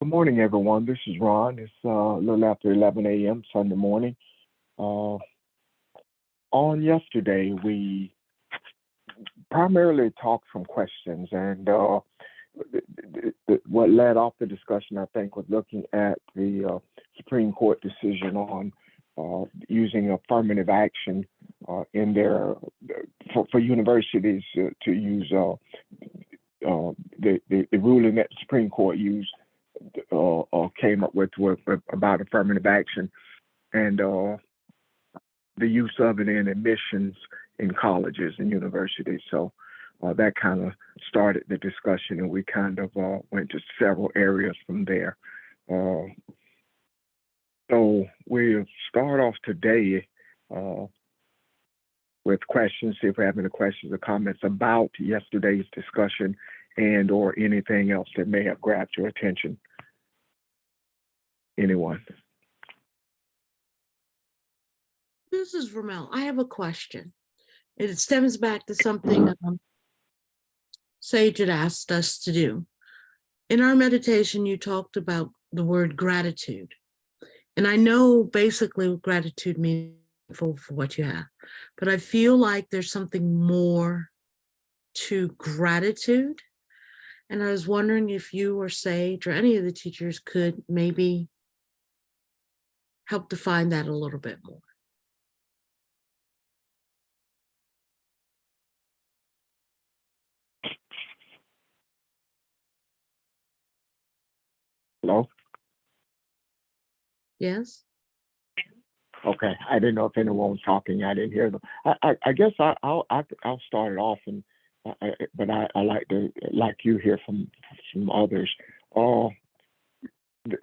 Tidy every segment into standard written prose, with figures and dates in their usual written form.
Good morning, everyone. This is Ron. It's a little after 11 a.m. Sunday morning. Uh, on yesterday, we primarily talked from questions, and what led off the discussion, I think, was looking at the Supreme Court decision on using affirmative action in their for universities to use the ruling that the Supreme Court used came up with about affirmative action and the use of it in admissions in colleges and universities. So that kind of started the discussion, and we kind of went to several areas from there. Uh, so we'll start off today uh, with questions, see if we have any questions or comments about yesterday's discussion and or anything else that may have grabbed your attention. Anyone? This is Ramel. I have a question. It stems back to something Sage had asked us to do. In our meditation, you talked about the word gratitude. And I know basically what gratitude means for what you have, but I feel like there's something more to gratitude. And I was wondering if you or Sage or any of the teachers could maybe help define that a little bit more. Hello? Yes? Okay, I didn't know if anyone was talking. I didn't hear them. I guess I'll start it off, and but I like you hear from others. Uh,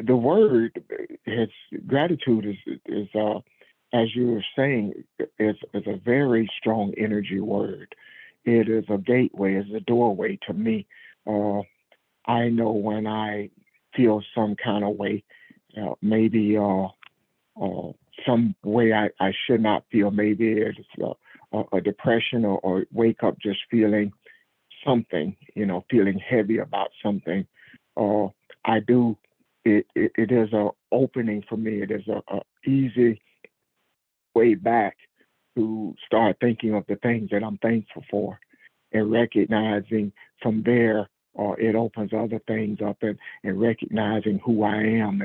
the word is gratitude is as you were saying is a very strong energy word. It is a gateway, is a doorway to me. Uh, I know when I feel some kind of way, maybe. Uh, some way I should not feel. Maybe it's a depression or wake up just feeling something, feeling heavy about something. Uh, I do. It is a opening for me. It is a easy way back to start thinking of the things that I'm thankful for and recognizing from there, it opens other things up and recognizing who I am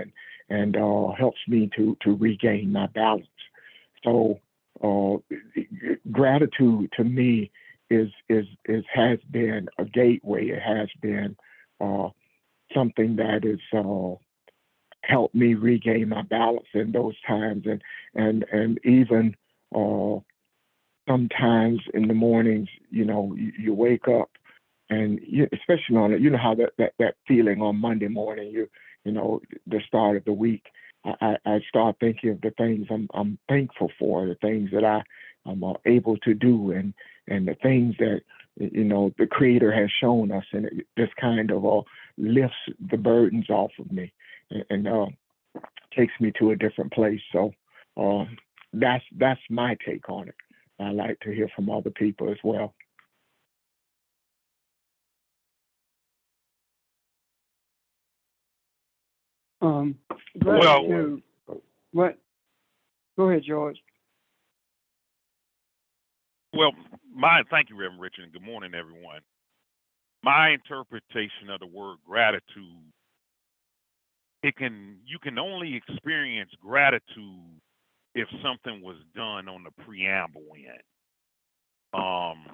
and helps me to regain my balance. So uh, gratitude to me is has been a gateway. It has been uh, something that is helped me regain my balance in those times and even uh, sometimes in the mornings, you wake up and especially on it, how that feeling on Monday morning, the start of the week. I start thinking of the things I'm thankful for, the things that I'm able to do, and the things that the Creator has shown us, and it just kind of lifts the burdens off of me and takes me to a different place. So uh, that's my take on it. I like to hear from other people as well. Um, Well, gratitude. What? Go ahead, George. well, thank you, Reverend Richard, and good morning, everyone. My interpretation of the word gratitude, you can only experience gratitude if something was done on the preamble end. Um,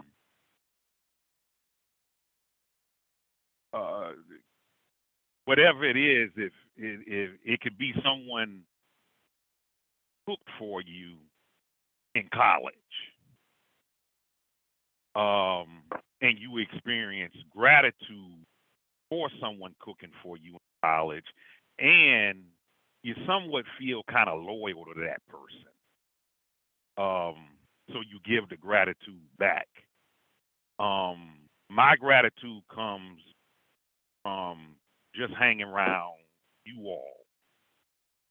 uh, Whatever it is, if it could be someone cooked for you in college, and you experience gratitude for someone cooking for you in college, and you somewhat feel kind of loyal to that person. So you give the gratitude back. My gratitude comes from just hanging around you all.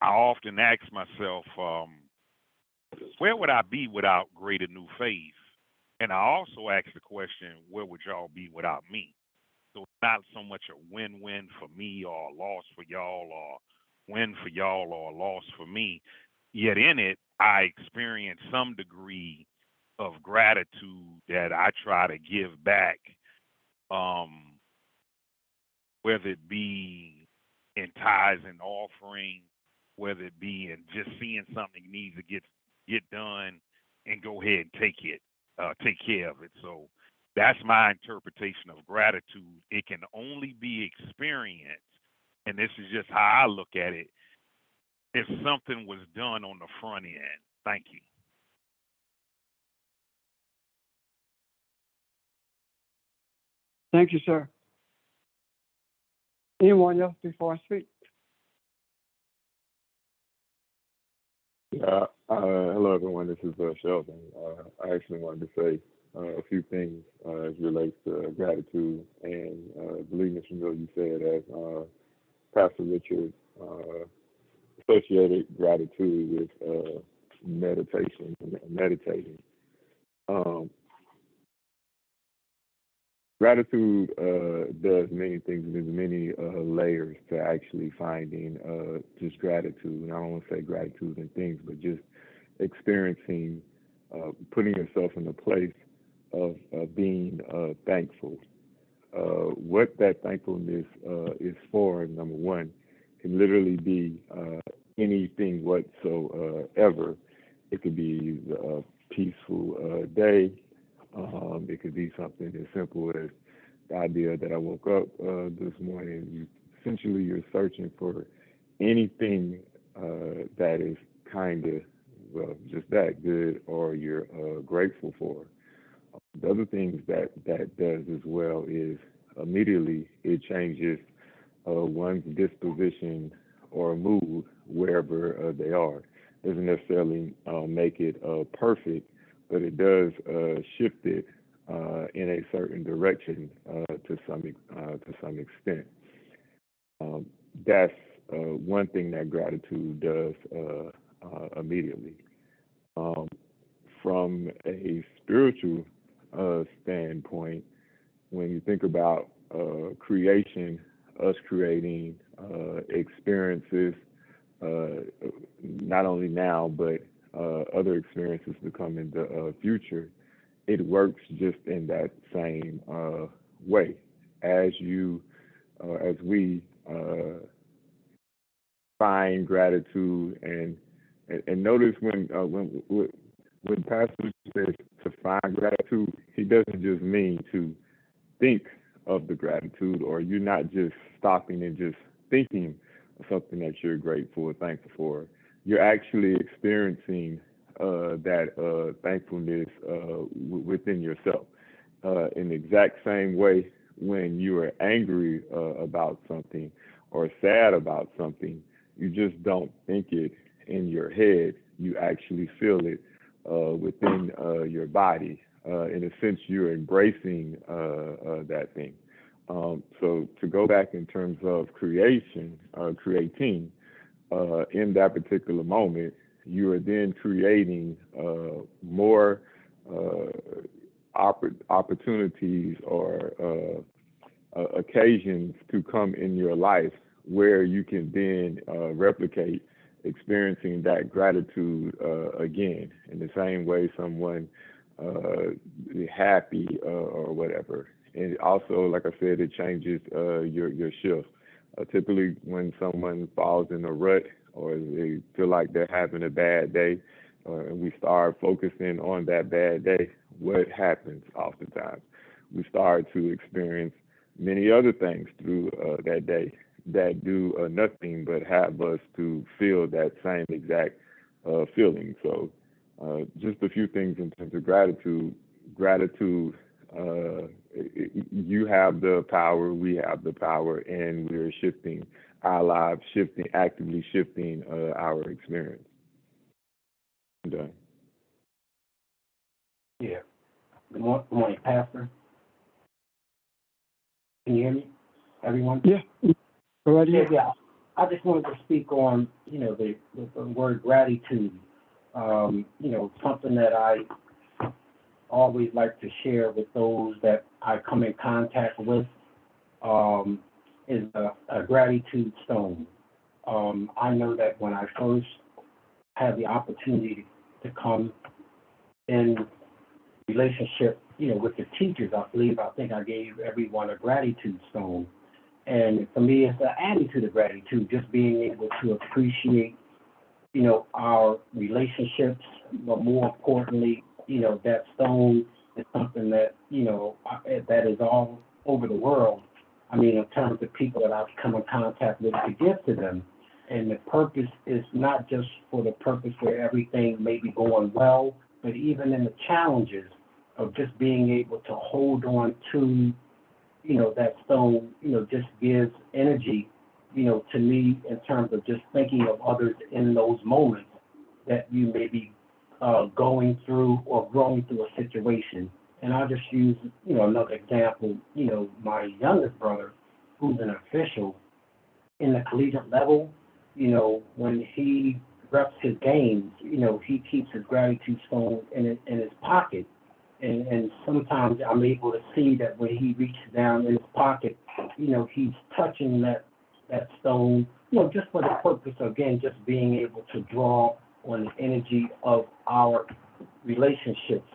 I often ask myself, where would I be without greater new faith? And I also ask the question, where would y'all be without me? So it's not so much a win-win for me or a loss for y'all or win for y'all or a loss for me. Yet in it, I experience some degree of gratitude that I try to give back, um, whether it be in tithes and offering, whether it be in just seeing something needs to get done and go ahead and take care of it. So that's my interpretation of gratitude. It can only be experienced, and this is just how I look at it, if something was done on the front end. Thank you. Thank you, sir. Anyone else before I speak? Hello, everyone. This is Sheldon. I actually wanted to say a few things as relates to gratitude. And I believe, Mr. Miller, you said as Pastor Richard associated gratitude with meditation and meditating. Gratitude does many things. There's many layers to actually finding just gratitude. And I don't want to say gratitude and things, but just experiencing, putting yourself in a place of being thankful. What that thankfulness is for, number one, can literally be anything whatsoever. It could be a peaceful day. It could be something as simple as the idea that I woke up this morning. Essentially, you're searching for anything that is kind of, well, just that good, or you're grateful for. The other things that does as well is immediately it changes one's disposition or mood wherever they are. Doesn't necessarily make it perfect, but it does shift it in a certain direction to some extent. That's one thing that gratitude does immediately. From a spiritual standpoint, when you think about creation, us creating experiences, not only now, but other experiences to come in the future, it works just in that same way. As we find gratitude and notice when Pastor says to find gratitude, he doesn't just mean to think of the gratitude, or you're not just stopping and just thinking of something that you're grateful or thankful for. You're actually experiencing that thankfulness within yourself. In the exact same way, when you are angry about something or sad about something, you just don't think it in your head. You actually feel it within your body. In a sense, you're embracing that thing. So to go back in terms of creating, in that particular moment, you are then creating more opportunities or occasions to come in your life where you can then replicate experiencing that gratitude again, in the same way someone happy or whatever. And also, like I said, it changes your shift. Typically, when someone falls in a rut or they feel like they're having a bad day, and we start focusing on that bad day, what happens oftentimes? We start to experience many other things through that day that do nothing but have us to feel that same exact feeling. So just a few things in terms of gratitude. Gratitude, you have the power, we have the power, and we're shifting our lives, actively shifting our experience. I'm done. Yeah. Good morning, Pastor. Can you hear me, everyone? Yeah. Go right ahead. Yeah. I just wanted to speak on, the word gratitude. Something that I always like to share with those that I come in contact with. is a gratitude stone. I know that when I first had the opportunity to come in relationship, with the teachers, I think I gave everyone a gratitude stone. And for me, it's an attitude of gratitude, just being able to appreciate, our relationships, but more importantly, that stone is something that, that is all over the world. I mean, in terms of people that I've come in contact with to give to them. And the purpose is not just for the purpose where everything may be going well, but even in the challenges of just being able to hold on to, that stone, just gives energy, to me in terms of just thinking of others in those moments that you may be going through or growing through a situation. And I'll just use, another example, my youngest brother, who's an official in the collegiate level, when he reps his games, he keeps his gratitude stone in his pocket. And sometimes I'm able to see that when he reaches down in his pocket, he's touching that stone, just for the purpose of, again, just being able to draw on the energy of our relationships.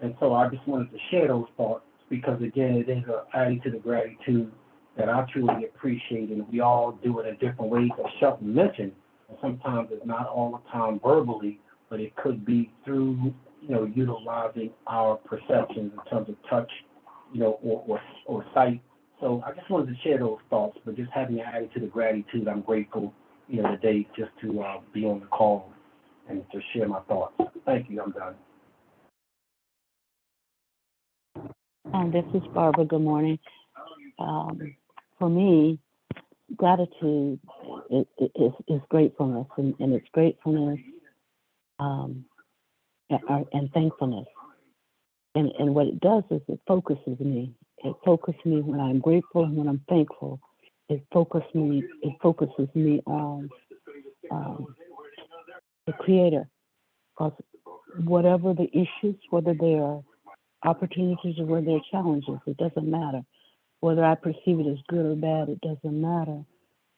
And so I just wanted to share those thoughts because, again, it is an attitude of gratitude that I truly appreciate, and we all do it in different ways, as Shelton mentioned. And sometimes it's not all the time verbally, but it could be through, utilizing our perceptions in terms of touch, or sight. So I just wanted to share those thoughts, but just having an attitude of gratitude, I'm grateful, today just to be on the call and to share my thoughts. Thank you. I'm done. This is Barbara. Good morning. For me, gratitude is gratefulness, and it's gratefulness and thankfulness. And what it does is it focuses me. It focuses me when I'm grateful and when I'm thankful. It focuses me on the Creator. Because whatever the issues, whether they are opportunities or whether they're challenges, it doesn't matter. Whether I perceive it as good or bad, it doesn't matter.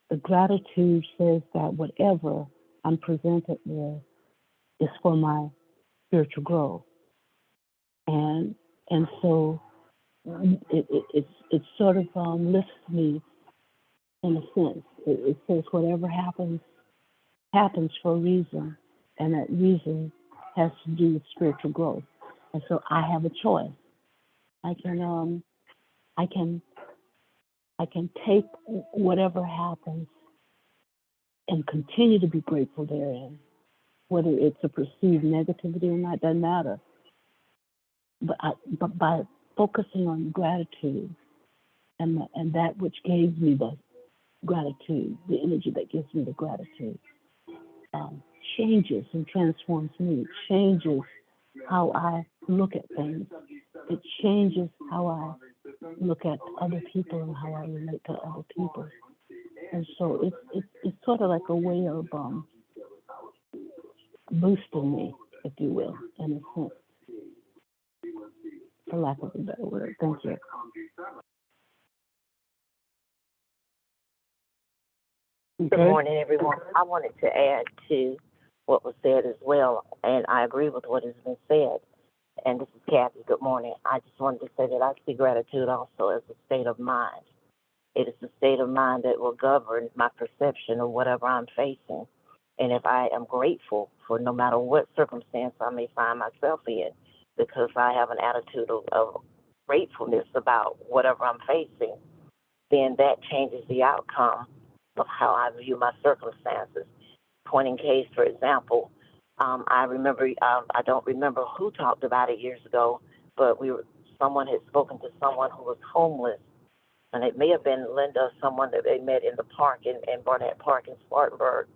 The gratitude says that whatever I'm presented with is for my spiritual growth. And so it sort of lifts me in a sense. It says whatever happens for a reason, and that reason has to do with spiritual growth. And so I have a choice. I can take whatever happens and continue to be grateful therein, whether it's a perceived negativity or not, doesn't matter. But by focusing on gratitude and that which gave me the gratitude, the energy that gives me the gratitude, changes and transforms me. It changes how I look at things. It changes how I look at other people and how I relate to other people. And so it's sort of like a way of boosting me, if you will, in a sense, for lack of a better word. Thank you. Good morning, everyone. I wanted to add to what was said as well, and I agree with what has been said. And this is Kathy. Good morning. I just wanted to say that I see gratitude also as a state of mind. It is a state of mind that will govern my perception of whatever I'm facing. And if I am grateful for no matter what circumstance I may find myself in, because I have an attitude of gratefulness about whatever I'm facing, then that changes the outcome of how I view my circumstances. Point in case, for example, I remember, I don't remember who talked about it years ago, but someone had spoken to someone who was homeless, and it may have been Linda, someone that they met in the park in Barnett Park in Spartanburg.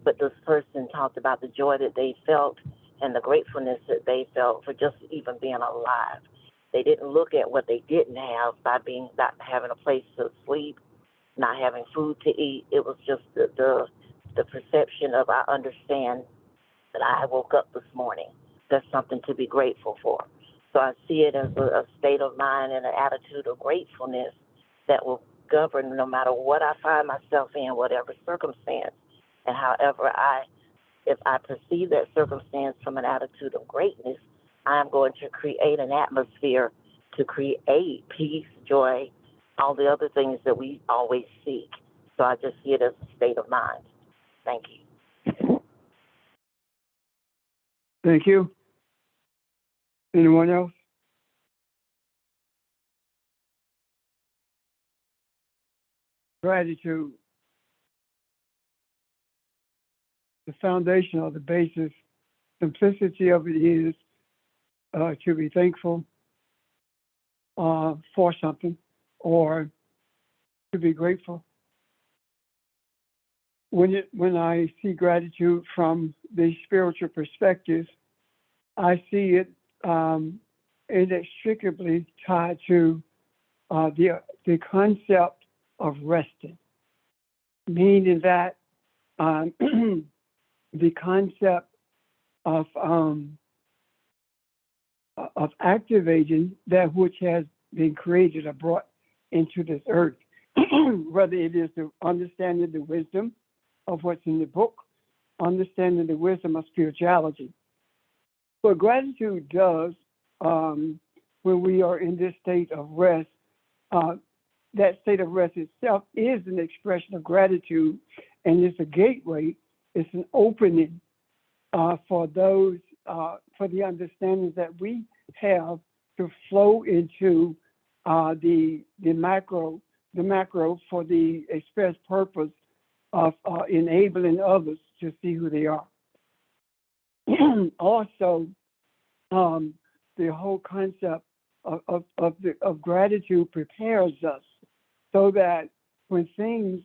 But this person talked about the joy that they felt and the gratefulness that they felt for just even being alive. They didn't look at what they didn't have by not having a place to sleep, not having food to eat. It was just the perception of, I understand that I woke up this morning. That's something to be grateful for. So I see it as a state of mind and an attitude of gratefulness that will govern no matter what I find myself in, whatever circumstance. And however if I perceive that circumstance from an attitude of greatness, I'm going to create an atmosphere to create peace, joy, all the other things that we always seek. So I just see it as a state of mind. Thank you. Thank you. Anyone else? Gratitude. The foundation or the basis, simplicity of it is to be thankful for something or to be grateful. When I see gratitude from the spiritual perspective, I see it inextricably tied to the concept of resting, meaning that the concept of activating that which has been created or brought into this earth, whether it is the understanding the wisdom of what's in the book, understanding the wisdom of spirituality. What gratitude does when we are in this state of rest, that state of rest itself is an expression of gratitude, and it's a gateway, it's an opening for those, for the understandings that we have to flow into the macro for the express purpose of enabling others to see who they are. Also, the whole concept of gratitude prepares us so that when things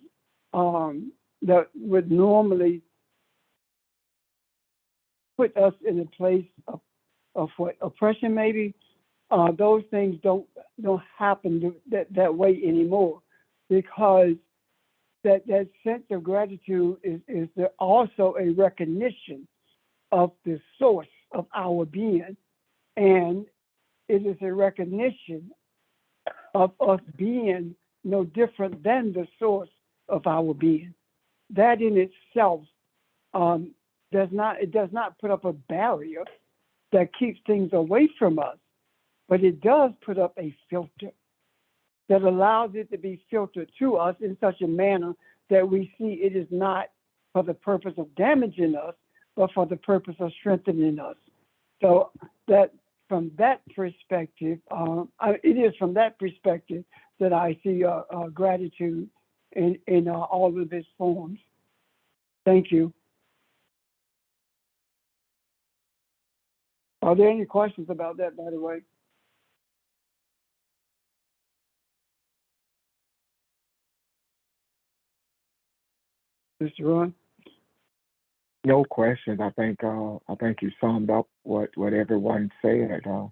that would normally put us in a place of what oppression maybe, those things don't happen that way anymore, because that sense of gratitude is also a recognition of the source of our being, and it is a recognition of us being no different than the source of our being. That in itself does not put up a barrier that keeps things away from us, but it does put up a filter that allows it to be filtered to us in such a manner that we see it is not for the purpose of damaging us, but for the purpose of strengthening us. So that from that perspective, it is from that perspective that I see gratitude in all of its forms. Thank you. Are there any questions about that, by the way? Mr. Ron? No questions. I think you summed up what everyone said. I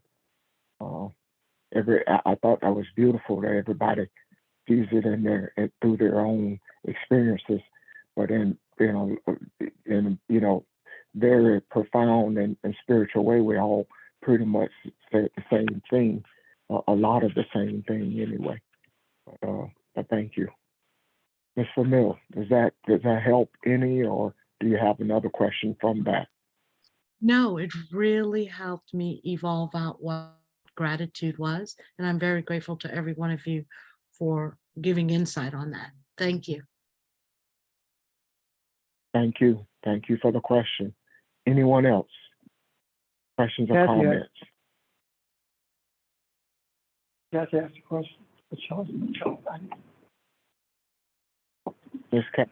thought that was beautiful that everybody sees it through their own experiences, but in very profound and spiritual way, we all pretty much said the same thing, a lot of the same thing anyway. But thank you, Ms. Famil. Does that help any, or do you have another question from that? No, it really helped me evolve out what gratitude was. And I'm very grateful to every one of you for giving insight on that. Thank you. Thank you. Thank you for the question. Anyone else? Questions or Kathy, comments? Kathy asked a question. Ms. Cat.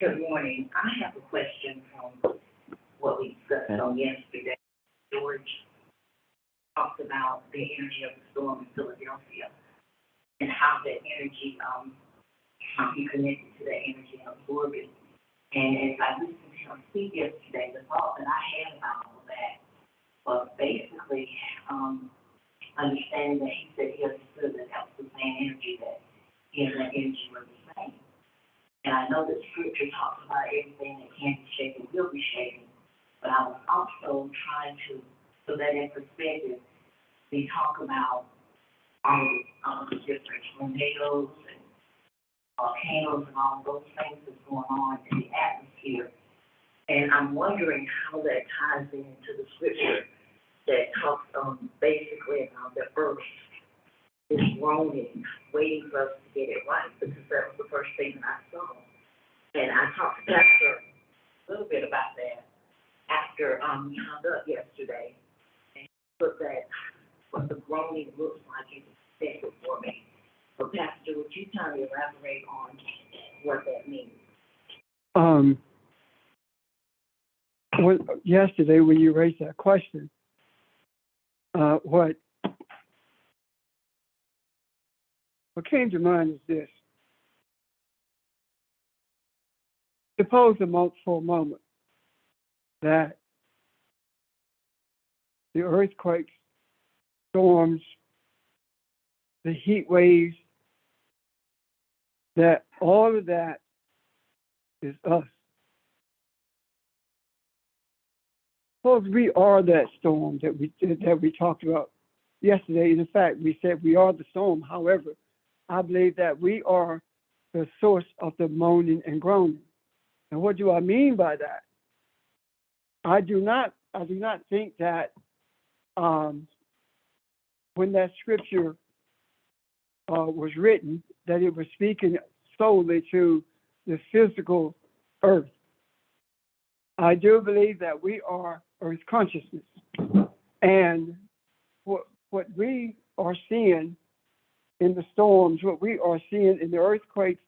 Good morning. I have a question from what we discussed on yesterday. George talked about the energy of the storm in Philadelphia and how that energy, how he connected to that energy and absorbed it. And as I listened to him speak yesterday, the thought that I had about all of that was basically understanding that he said he understood that that was the same energy, that he and that energy were the same. And I know that scripture talks about everything that can be shaken will be shaken, but I was also trying to, so that in perspective, we talk about different tornadoes and volcanoes and all those things that's going on in the atmosphere. And I'm wondering how that ties into the scripture that talks basically about the earth is groaning, waiting for us to get it right, because that was the first thing that I saw. And I talked to Pastor a little bit about that after we hung up yesterday. And he put that, what the groaning looks like in perspective for me. So Pastor, would you kind of elaborate on what that means? Yesterday when you raised that question, what came to mind is this. Suppose for a moment that the earthquakes, storms, the heat waves, that all of that is us. Suppose we are that storm that we talked about yesterday. In fact, we said we are the storm. However, I believe that we are the source of the moaning and groaning. And what do I mean by that? I do not think that when that scripture was written, that it was speaking solely to the physical earth. I do believe that we are earth consciousness. And what we are seeing in the storms, what we are seeing in the earthquakes,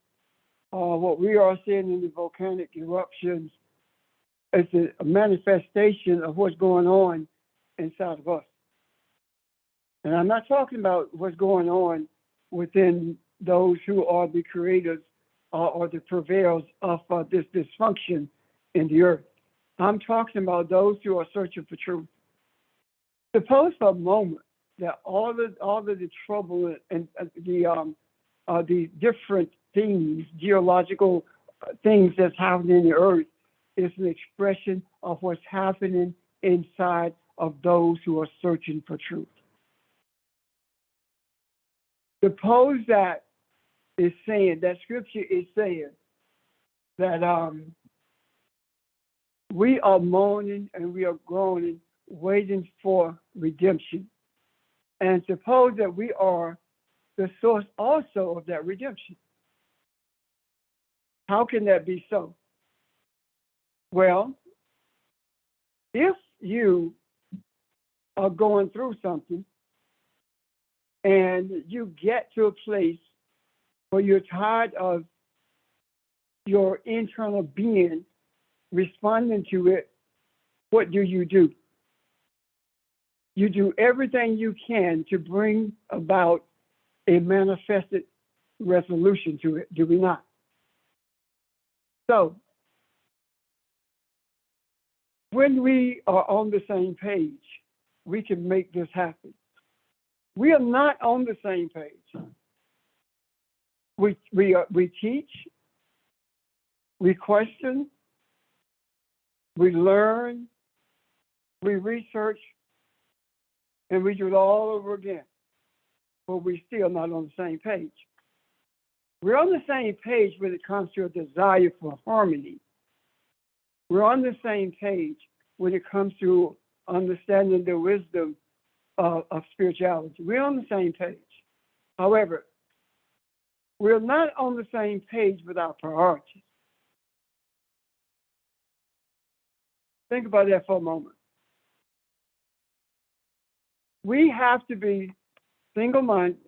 what we are seeing in the volcanic eruptions, is a manifestation of what's going on inside of us. And I'm not talking about what's going on within those who are the creators or the purveyors of this dysfunction in the earth. I'm talking about those who are searching for truth. Suppose for a moment that all of the trouble and the different things, geological things that's happening in the earth, is an expression of what's happening inside of those who are searching for truth. Suppose that scripture is saying that we are mourning and we are groaning, waiting for redemption. And suppose that we are the source also of that redemption. How can that be so? Well, if you are going through something and you get to a place where you're tired of your internal being responding to it, what do? You do everything you can to bring about a manifested resolution to it, do we not? So, when we are on the same page, we can make this happen. We are not on the same page. We teach, we question, we learn, we research, and we do it all over again. But we're still not on the same page. We're on the same page when it comes to a desire for harmony. We're on the same page when it comes to understanding the wisdom of spirituality. We're on the same page. However, we're not on the same page with our priorities. Think about that for a moment. We have to be single-minded,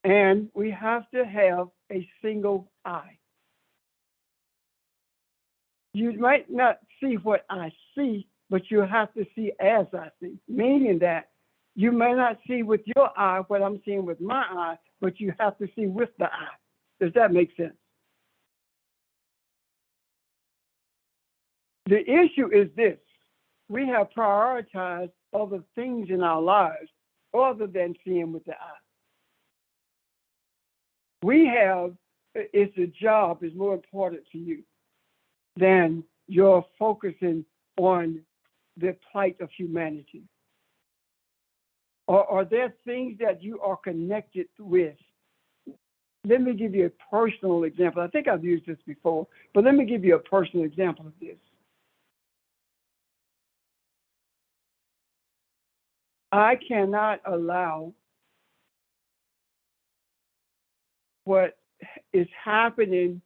and we have to have a single eye. You might not see what I see, but you have to see as I see, meaning that you may not see with your eye what I'm seeing with my eye, but you have to see with the eye. Does that make sense? The issue is this. We have prioritized other things in our lives other than seeing with the eye. It's a job is more important to you than your focusing on the plight of humanity. Or are there things that you are connected with? Let me give you a personal example. I think I've used this before, but let me give you a personal example of this. I cannot allow what is happening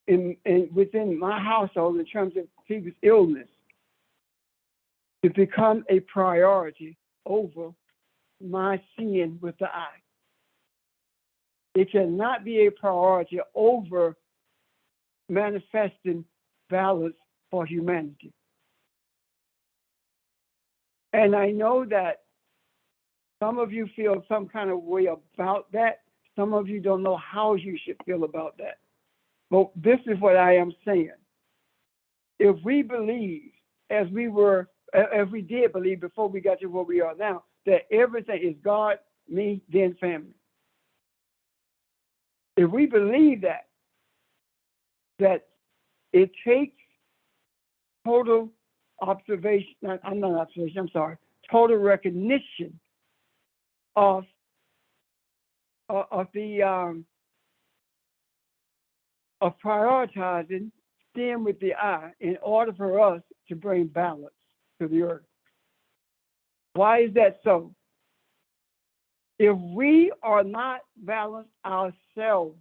within my household in terms of people's illness to become a priority over my seeing with the eye. It cannot be a priority over manifesting balance for humanity. And I know that some of you feel some kind of way about that. Some of you don't know how you should feel about that. But this is what I am saying. If we believe, as we did believe before we got to where we are now, that everything is God, me, then family. If we believe that it takes total observation, total recognition of prioritizing seeing with the eye in order for us to bring balance to the earth. Why is that so? If we are not balanced ourselves,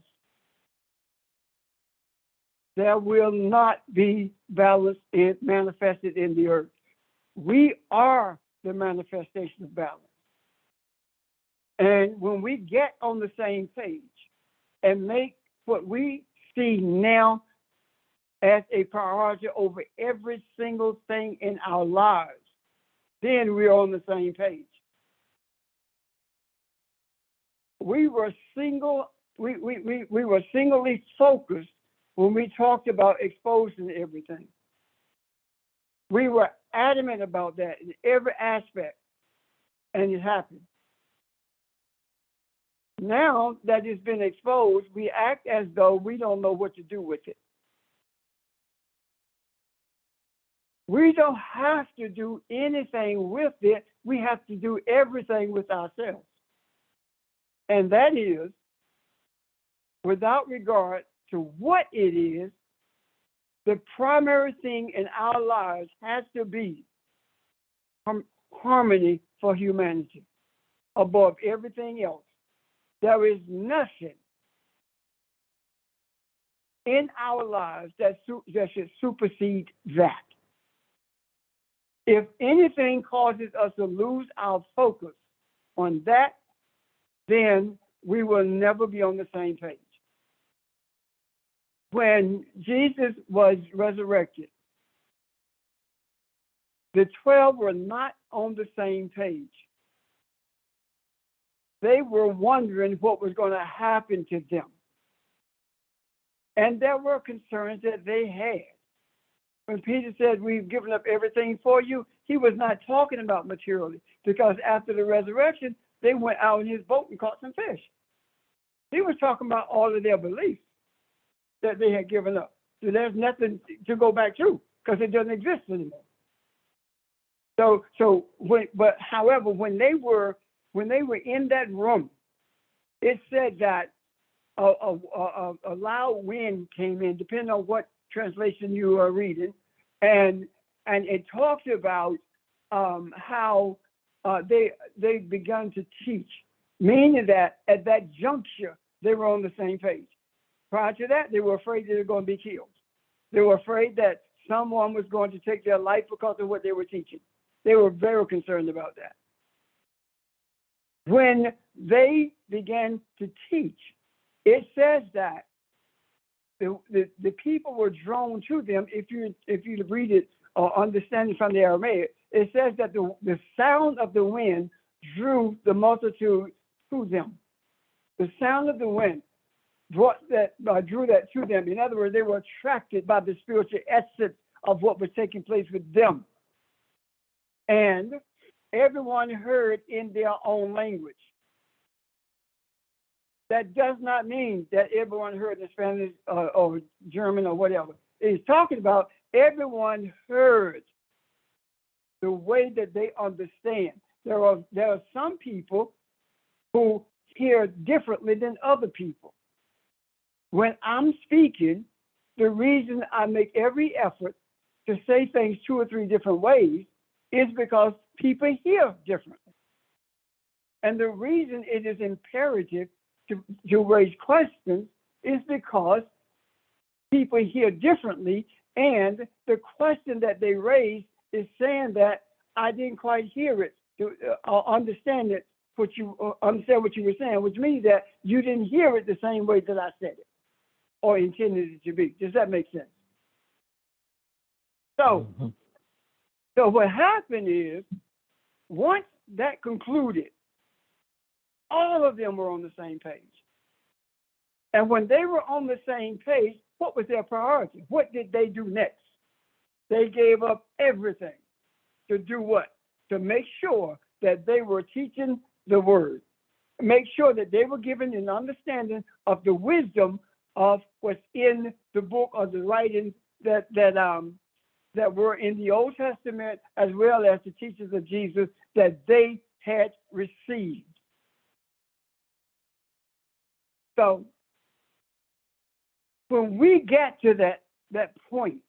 there will not be balance manifested in the earth. We are the manifestation of balance. And when we get on the same page and make what we see now as a priority over every single thing in our lives, then we're on the same page. We were singly focused when we talked about exposing everything. We were adamant about that in every aspect, and it happened. Now that it's been exposed, we act as though we don't know what to do with it. We don't have to do anything with it. We have to do everything with ourselves. And that is, without regard to what it is, the primary thing in our lives has to be harmony for humanity above everything else. There is nothing in our lives that should supersede that. If anything causes us to lose our focus on that, then we will never be on the same page. When Jesus was resurrected, the 12 were not on the same page. They were wondering what was going to happen to them. And there were concerns that they had. When Peter said, we've given up everything for you, he was not talking about materially, because after the resurrection, they went out in his boat and caught some fish. He was talking about all of their beliefs that they had given up. So there's nothing to go back to, because it doesn't exist anymore. However, when they were in that room, it said that a loud wind came in, depending on what translation you are reading, and it talks about how they began to teach, meaning that at that juncture they were on the same page. Prior to that, they were afraid they were going to be killed. They were afraid that someone was going to take their life because of what they were teaching. They were very concerned about that. When they began to teach, it says that the people were drawn to them. If you read it or understand it from the Aramaic, it says that the sound of the wind drew the multitude to them. The sound of the wind drew that to them. In other words, they were attracted by the spiritual essence of what was taking place with them. And everyone heard in their own language. That does not mean that everyone heard in Spanish or German or whatever. It's talking about everyone heard the way that they understand. there are some people who hear differently than other people. When I'm speaking, the reason I make every effort to say things 2 or 3 different ways is because people hear differently. And the reason it is imperative to raise questions is because people hear differently, and the question that they raise is saying that I didn't quite hear it, to understand it, understand what you were saying, which means that you didn't hear it the same way that I said it or intended it to be. Does that make sense? So, so what happened is, once that concluded, all of them were on the same page. And when they were on the same page, what was their priority? What did they do next? They gave up everything to do what? To make sure that they were teaching the word. Make sure that they were given an understanding of the wisdom of what's in the book or the writings that were in the Old Testament, as well as the teachings of Jesus that they had received. So when we get to that point,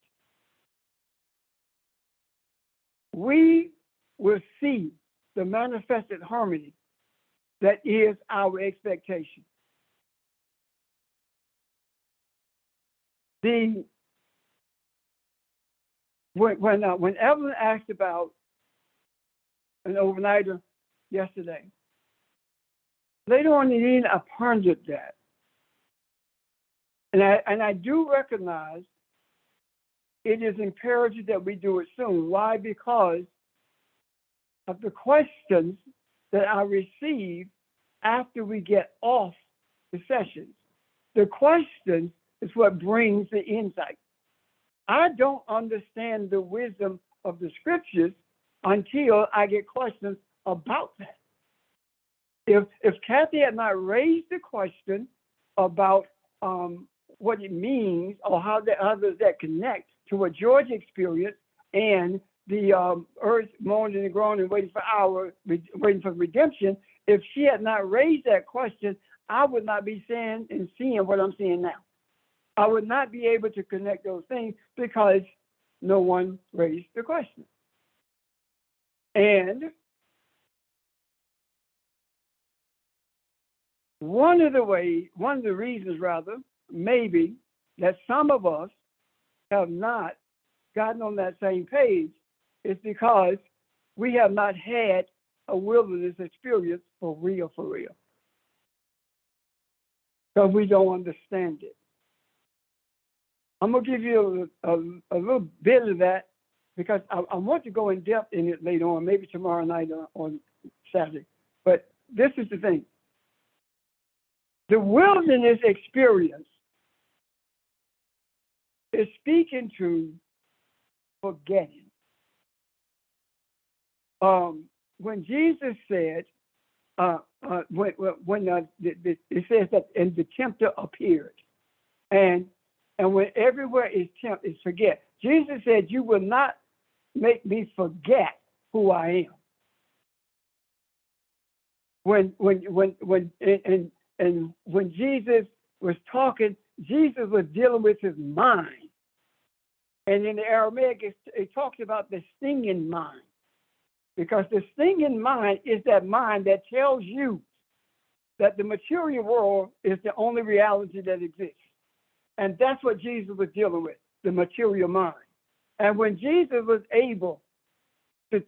we will see the manifested harmony that is our expectation. When Evelyn asked about an overnighter yesterday, later on in the evening, I pondered that. And I do recognize it is imperative that we do it soon. Why? Because of the questions that I receive after we get off the sessions. The questions is what brings the insight. I don't understand the wisdom of the scriptures until I get questions about that. If Kathy had not raised the question about what it means or how does that connect to what George experienced and the earth moaning and groaning, waiting for redemption, if she had not raised that question, I would not be saying and seeing what I'm seeing now. I would not be able to connect those things because no one raised the question. And one of the reasons, maybe, that some of us have not gotten on that same page is because we have not had a wilderness experience for real. Because we don't understand it. I'm going to give you a little bit of that because I want to go in depth in it later on, maybe tomorrow night or on Saturday. But this is the thing. The wilderness experience is speaking to forgetting. When Jesus said, it says that, and the tempter appeared, and when everywhere is tempt, is forget. Jesus said, "You will not make me forget who I am." When Jesus was talking, Jesus was dealing with his mind, and in the Aramaic, it talks about the stinging mind. Because the stinging mind is that mind that tells you that the material world is the only reality that exists. And that's what Jesus was dealing with, the material mind. And when Jesus was able to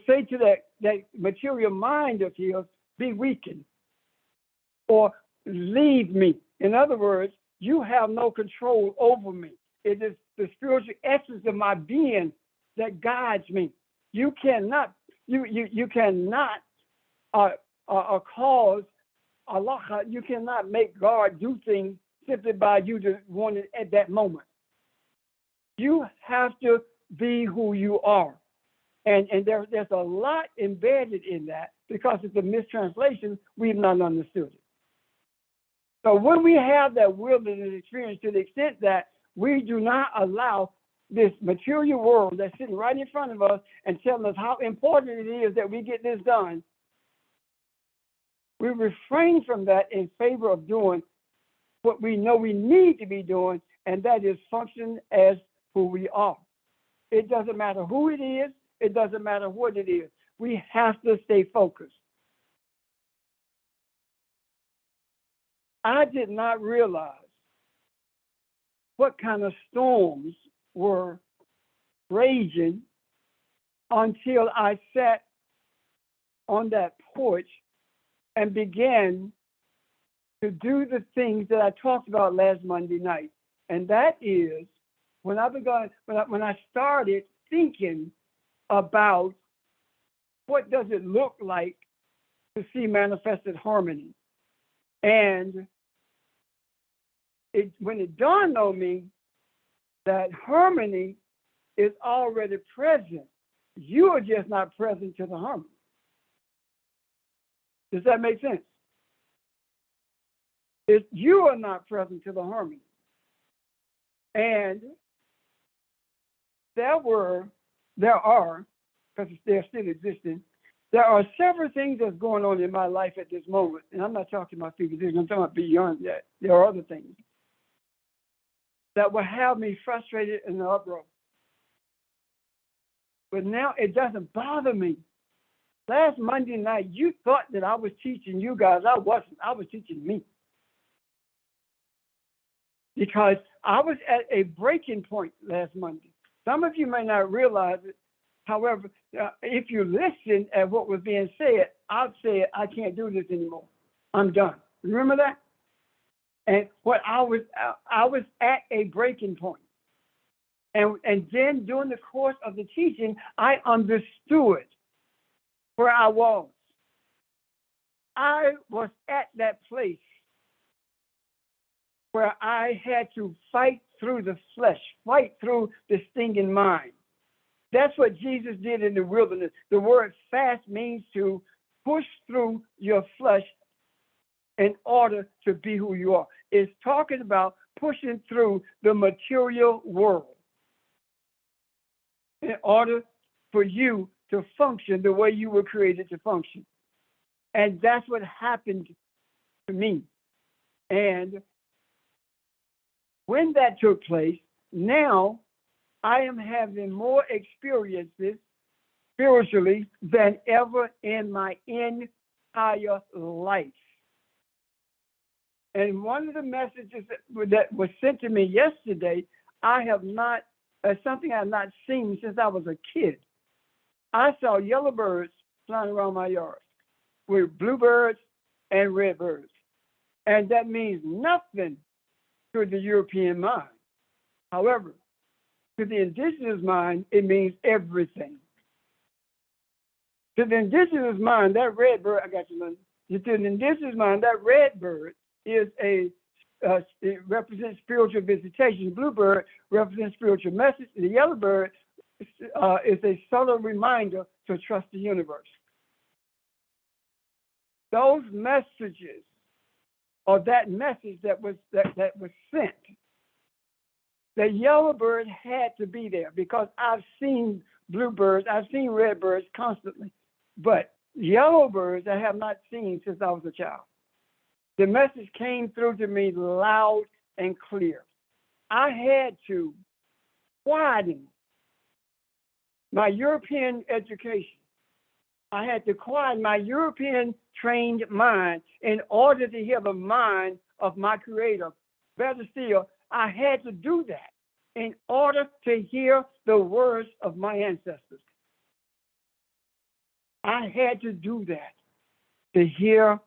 say to that material mind of his, be weakened or leave me. In other words, you have no control over me. It is the spiritual essence of my being that guides me. You cannot cause Allah, you cannot make God do things simply by you just wanting it at that moment. You have to be who you are. And there's a lot embedded in that because it's a mistranslation, we've not understood it. So when we have that wilderness experience, to the extent that we do not allow this material world that's sitting right in front of us and telling us how important it is that we get this done, we refrain from that in favor of doing what we know we need to be doing, and that is function as who we are. It doesn't matter who it is. It doesn't matter what it is. We have to stay focused. I did not realize what kind of storms were raging until I sat on that porch and began to do the things that I talked about last Monday night. And that is when I started thinking about what does it look like to see manifested harmony. And when it dawned on me that harmony is already present, you are just not present to the harmony. Does that make sense? You are not present to the harmony. And there are, because they're still existing, there are several things that's going on in my life at this moment. And I'm not talking about physical things, I'm talking about beyond that. There are other things that will have me frustrated and uproar. But now it doesn't bother me. Last Monday night, you thought that I was teaching you guys. I wasn't. I was teaching me. Because I was at a breaking point last Monday. Some of you may not realize it. However, if you listen at what was being said, I've said, I can't do this anymore. I'm done. Remember that? And what I was at a breaking point. And then during the course of the teaching, I understood where I was. I was at that place where I had to fight through the flesh, fight through the stinging mind. That's what Jesus did in the wilderness. The word fast means to push through your flesh in order to be who you are. It's talking about pushing through the material world in order for you to function the way you were created to function. And that's what happened to me. And when that took place, now I am having more experiences spiritually than ever in my entire life. And one of the messages that was sent to me yesterday, something I have not seen since I was a kid. I saw yellow birds flying around my yard with bluebirds and redbirds. And that means nothing to the European mind. However, to the indigenous mind, it means everything. To the indigenous mind, that red bird, I got you, Linda. To the indigenous mind, that red bird is it represents spiritual visitation. Bluebird represents spiritual message. The yellow bird is a subtle reminder to trust the universe. Those messages, or that message that was sent, the yellow bird had to be there because I've seen bluebirds, I've seen redbirds constantly, but yellow birds I have not seen since I was a child. The message came through to me loud and clear. I had to widen my European education. I had to quiet my European trained mind in order to hear the mind of my creator. Better still, I had to do that in order to hear the words of my ancestors. I had to do that to hear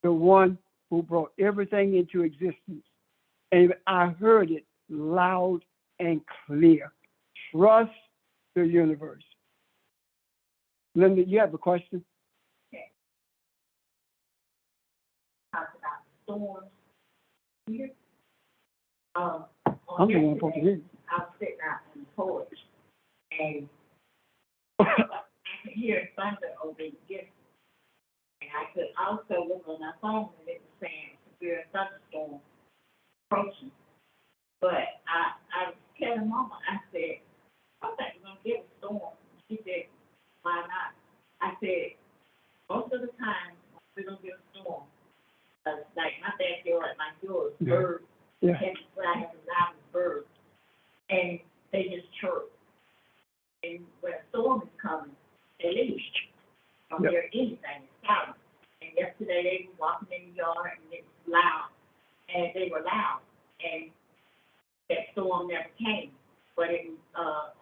the one who brought everything into existence. And I heard it loud and clear. Trust the universe. Linda, you have a question? Okay. Talk about storms here. On I'm the one supposed to hear. I was sitting out on the porch, and I could hear thunder over the distance. And I could also look on my phone, and it was saying severe thunderstorm approaching. But I was telling Mama, I said, like my backyard, like yours, Yeah. birds, Yeah. and I have a lot of birds, and they just chirp. And when a storm is coming, they leave. Don't Yep. hear anything, it's silent. And yesterday they were walking in the yard and it was loud, and they were loud, and that storm never came. But it was,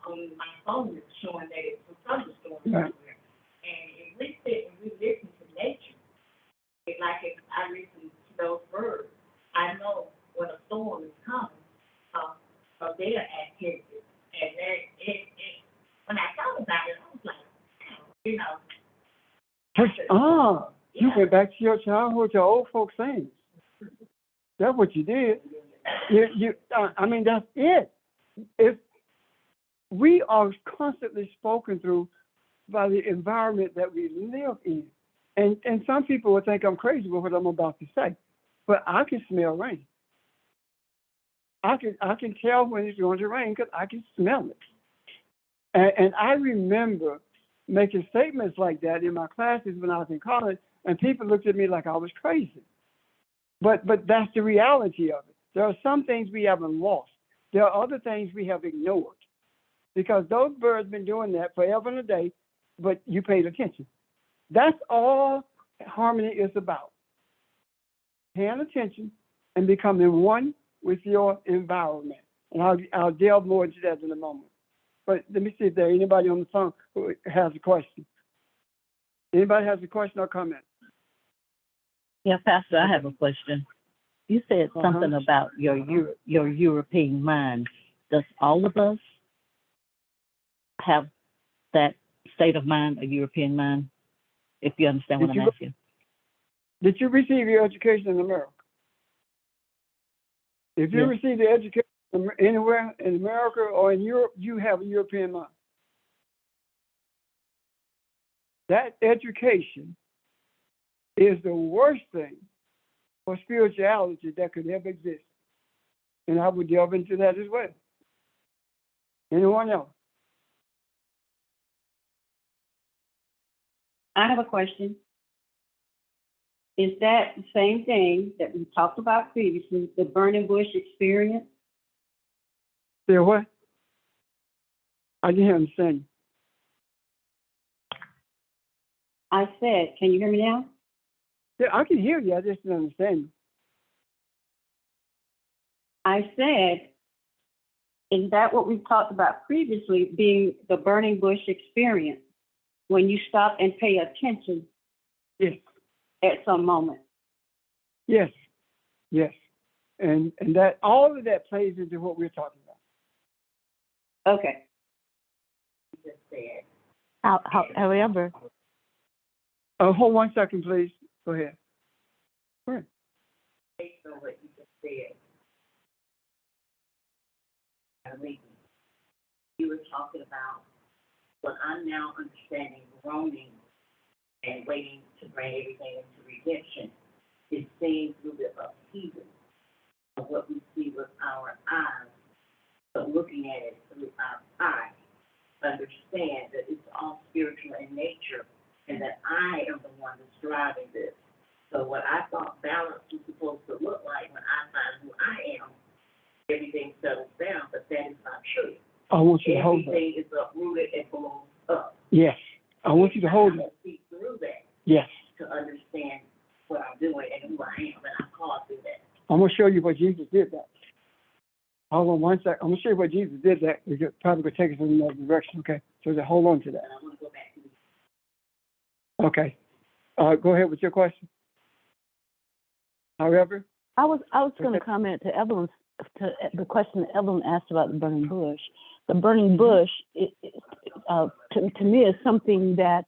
on my phone, it's showing that it was a thunderstorm Right. somewhere. And if we sit and we listen to nature, it's like if I listen to those birds, I know when a storm is coming, of their activities. And that when I thought about it, I was like, you know. You Yeah. went back to your childhood, your old folks things. That's what you did. I mean, that's it. If we are constantly spoken through by the environment that we live in, and some people will think I'm crazy with what I'm about to say, but I can smell rain. I can tell when it's going to rain because I can smell it. And I remember making statements like that in my classes when I was in college, and people looked at me like I was crazy. But that's the reality of it. There are some things we haven't lost. There are other things we have ignored. Because those birds been doing that forever and a day, but you paid attention. That's all harmony is about. Paying attention and becoming one with your environment. And I'll delve more into that in a moment. But let me see if there's anybody on the phone who has a question. Anybody has a question or comment? Yeah, Pastor, I have a question. You said something about your European mind. Does all of us have that state of mind, a European mind? If you understand what I'm asking. Did you receive your education in America? If you receive the education anywhere in America or in Europe, you have a European mind. That education is the worst thing for spirituality that could ever exist. And I would delve into that as well. Anyone else? I have a question. Is that the same thing that we talked about previously, the burning bush experience? Say what? I didn't understand you. I said, can you hear me now? Yeah, I can hear you. I just didn't understand you. I said, is that what we talked about previously, being the burning bush experience, when you stop and pay attention? Yes. At some moment. Yes. Yes. And that all of that plays into what we're talking about. Okay. Just said. However. Hold 1 second, please. Go ahead. Go ahead. Based on what you just said, I mean, you were talking about what I'm now understanding, groaning and waiting to bring everything into redemption is seeing through the upheaval of what we see with our eyes, but looking at it through our eyes, understand that it's all spiritual in nature and that I am the one that's driving this. So what I thought balance was supposed to look like when I find who I am, everything settles down, but that is not true. I want you to hold that. Everything is uprooted and blows up. Yes. I want you to hold that. See through that. Yes. To understand what I'm doing and who I am, and I'm called through that. I'm going to show you what Jesus did that. Hold on 1 second. I'm going to show you what Jesus did that. It's probably going to take us in another direction, okay? So just hold on to that. And I want to go back to the Okay. Go ahead with your question. However? I was going to comment to Evelyn's, to the question that Evelyn asked about the burning bush. The burning bush, to me, is something that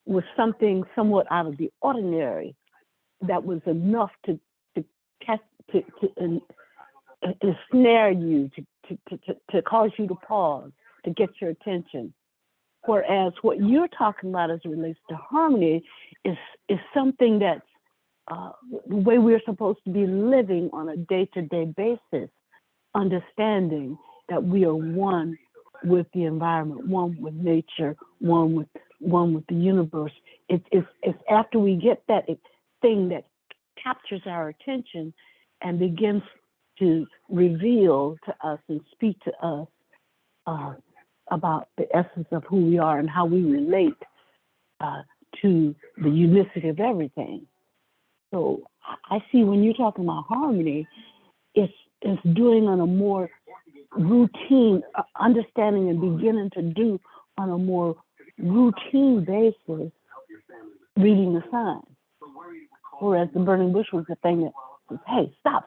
was something somewhat out of the ordinary, that was enough to ensnare you, to cause you to pause, to get your attention. Whereas what you're talking about as it relates to harmony is something that's the way we're supposed to be living on a day-to-day basis, understanding that we are one with the environment, one with nature, one with the universe. It's after we get that thing that captures our attention and begins to reveal to us and speak to us about the essence of who we are and how we relate to the unicity of everything. So I see when you're talking about harmony, it's doing on a more routine, understanding and beginning to do on a more routine basis, reading the signs. Whereas the burning bush was the thing that says, hey, stop.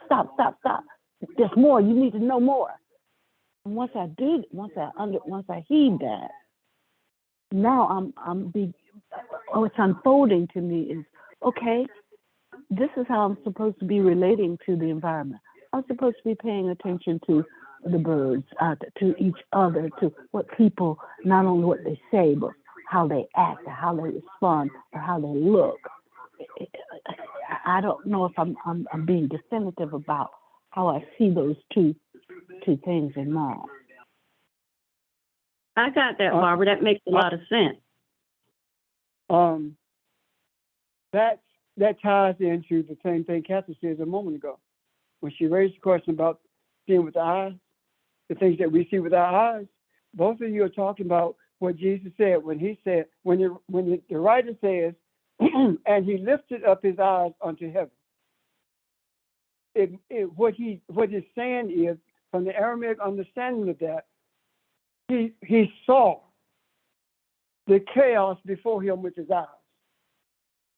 There's more, you need to know more. And once I heed that, now what's unfolding to me is, okay, this is how I'm supposed to be relating to the environment. I'm supposed to be paying attention to the birds, to each other, to what people, not only what they say, but how they act, or how they respond, or how they look. I don't know if I'm being definitive about how I see those two things in mind. I got that, Barbara. That makes a lot of sense. That ties into the same thing Catherine said a moment ago when she raised the question about seeing with the eyes, the things that we see with our eyes. Both of you are talking about what Jesus said when he said, when the writer says, and he lifted up his eyes unto heaven. What he's saying is, from the Aramaic understanding of that, he saw the chaos before him with his eyes.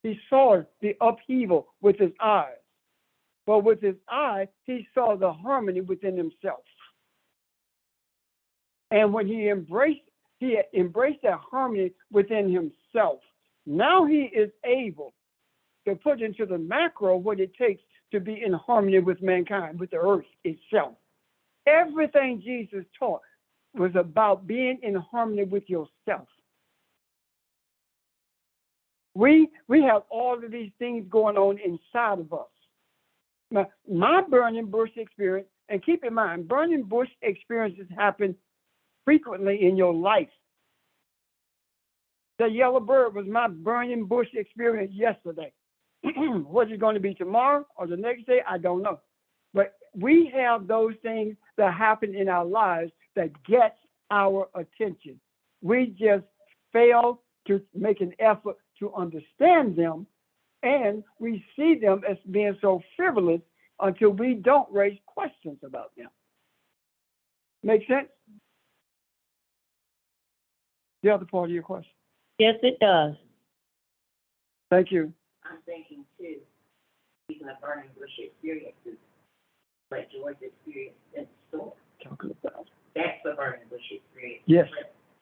He saw the upheaval with his eyes. But with his eye, he saw the harmony within himself. And when he embraced that harmony within himself, now he is able to put into the macro what it takes to be in harmony with mankind, with the earth itself. Everything Jesus taught was about being in harmony with yourself. We have all of these things going on inside of us. Now, my burning bush experience, and keep in mind, burning bush experiences happen frequently in your life. The yellow bird was my burning bush experience yesterday. What is it going to be tomorrow or the next day? I don't know. But we have those things that happen in our lives that get our attention. We just fail to make an effort to understand them, and we see them as being so frivolous until we don't raise questions about them. Make sense? The other part of your question. Yes, it does. Thank you. I'm thinking too, speaking of burning bush experiences, like George experienced in the store. Talking about. That's the burning bush experience. Yes.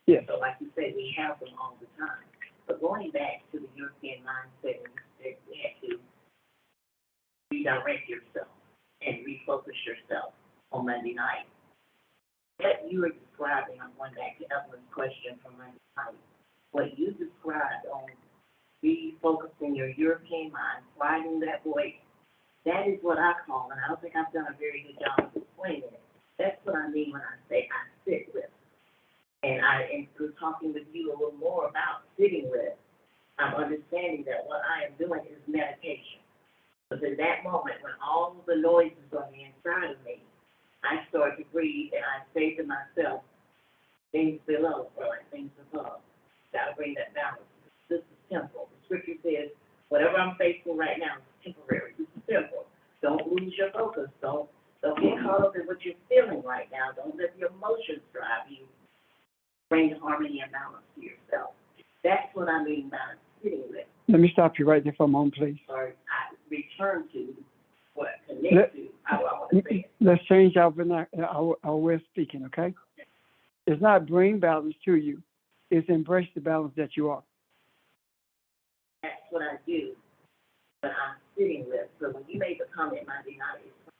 Yes. So like you said, we have them all the time. But going back to the European mindset, you had to redirect yourself and refocus yourself on Monday night. What you were describing, I'm going back to Evelyn's question from Monday night. What you described on refocusing your European mind, quieting that voice, that is what I call, and I don't think I've done a very good job of explaining it. That's what I mean when I say I sit with. And through talking with you a little more about sitting with, I'm understanding that what I am doing is meditation. Because in that moment, when all the noise is on the inside of me, I start to breathe and I say to myself, things below are like things above. Gotta bring that balance. This is temporal. The scripture says, whatever I'm facing right now is temporary. This is temporal. Don't lose your focus. Don't get caught up in what you're feeling right now. Don't let your emotions drive you. Bring harmony and balance to yourself. That's what I mean by sitting with. Let me stop you right there for a moment, please. Or I return to what connect to how I want to say it. Let's change our way of speaking, okay? It's not bring balance to you. It's embrace the balance that you are. That's what I do, but I'm sitting with. So when you made the comment Monday night, it's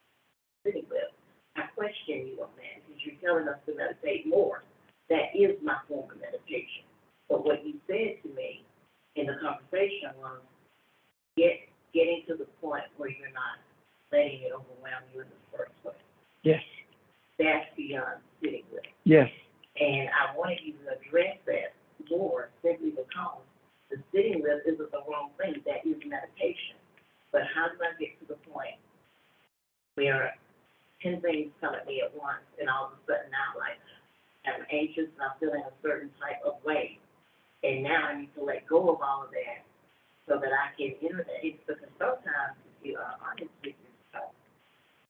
sitting with, I question you on that because you're telling us to meditate more. That is my form of meditation. But what you said to me in the conversation was getting to the point where you're not letting it overwhelm you in the first place. Yes. That's beyond sitting with. Yes. And I wanted you to address that more simply because the sitting with isn't the wrong thing. That is meditation. But how do I get to the point where 10 things come at me at once, and all of a sudden now, like, I'm anxious and I'm feeling a certain type of way, and now I need to let go of all of that so that I can enter that. It's because sometimes, if you are honest with yourself,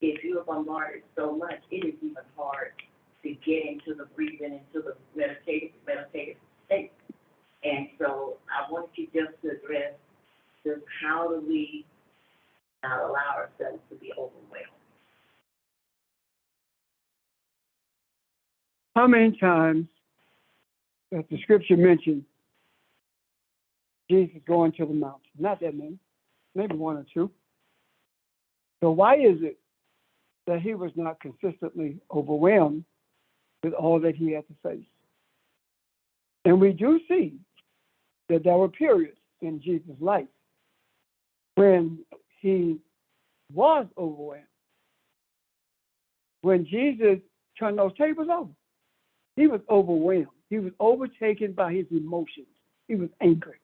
if you are bombarded so much, it is even hard to get into the breathing, into the meditative state. And so I wanted you just to address just how do we not allow ourselves to be overwhelmed. How many times does the scripture mention Jesus going to the mountain? Not that many, maybe one or two. So why is it that he was not consistently overwhelmed with all that he had to face? And we do see that there were periods in Jesus' life when he was overwhelmed. When Jesus turned those tables over, he was overwhelmed. He was overtaken by his emotions. He was angry.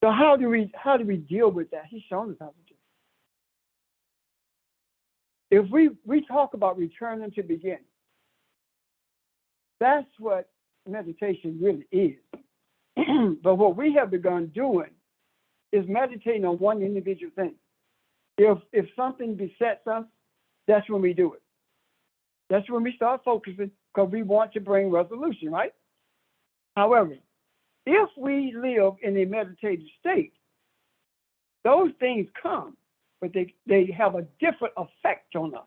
So how do we deal with that? He's shown us how to do it. If we talk about returning to beginning, that's what meditation really is. But what we have begun doing is meditating on one individual thing. If something besets us, that's when we do it. That's when we start focusing, because we want to bring resolution, right? However, if we live in a meditative state, those things come, but they have a different effect on us.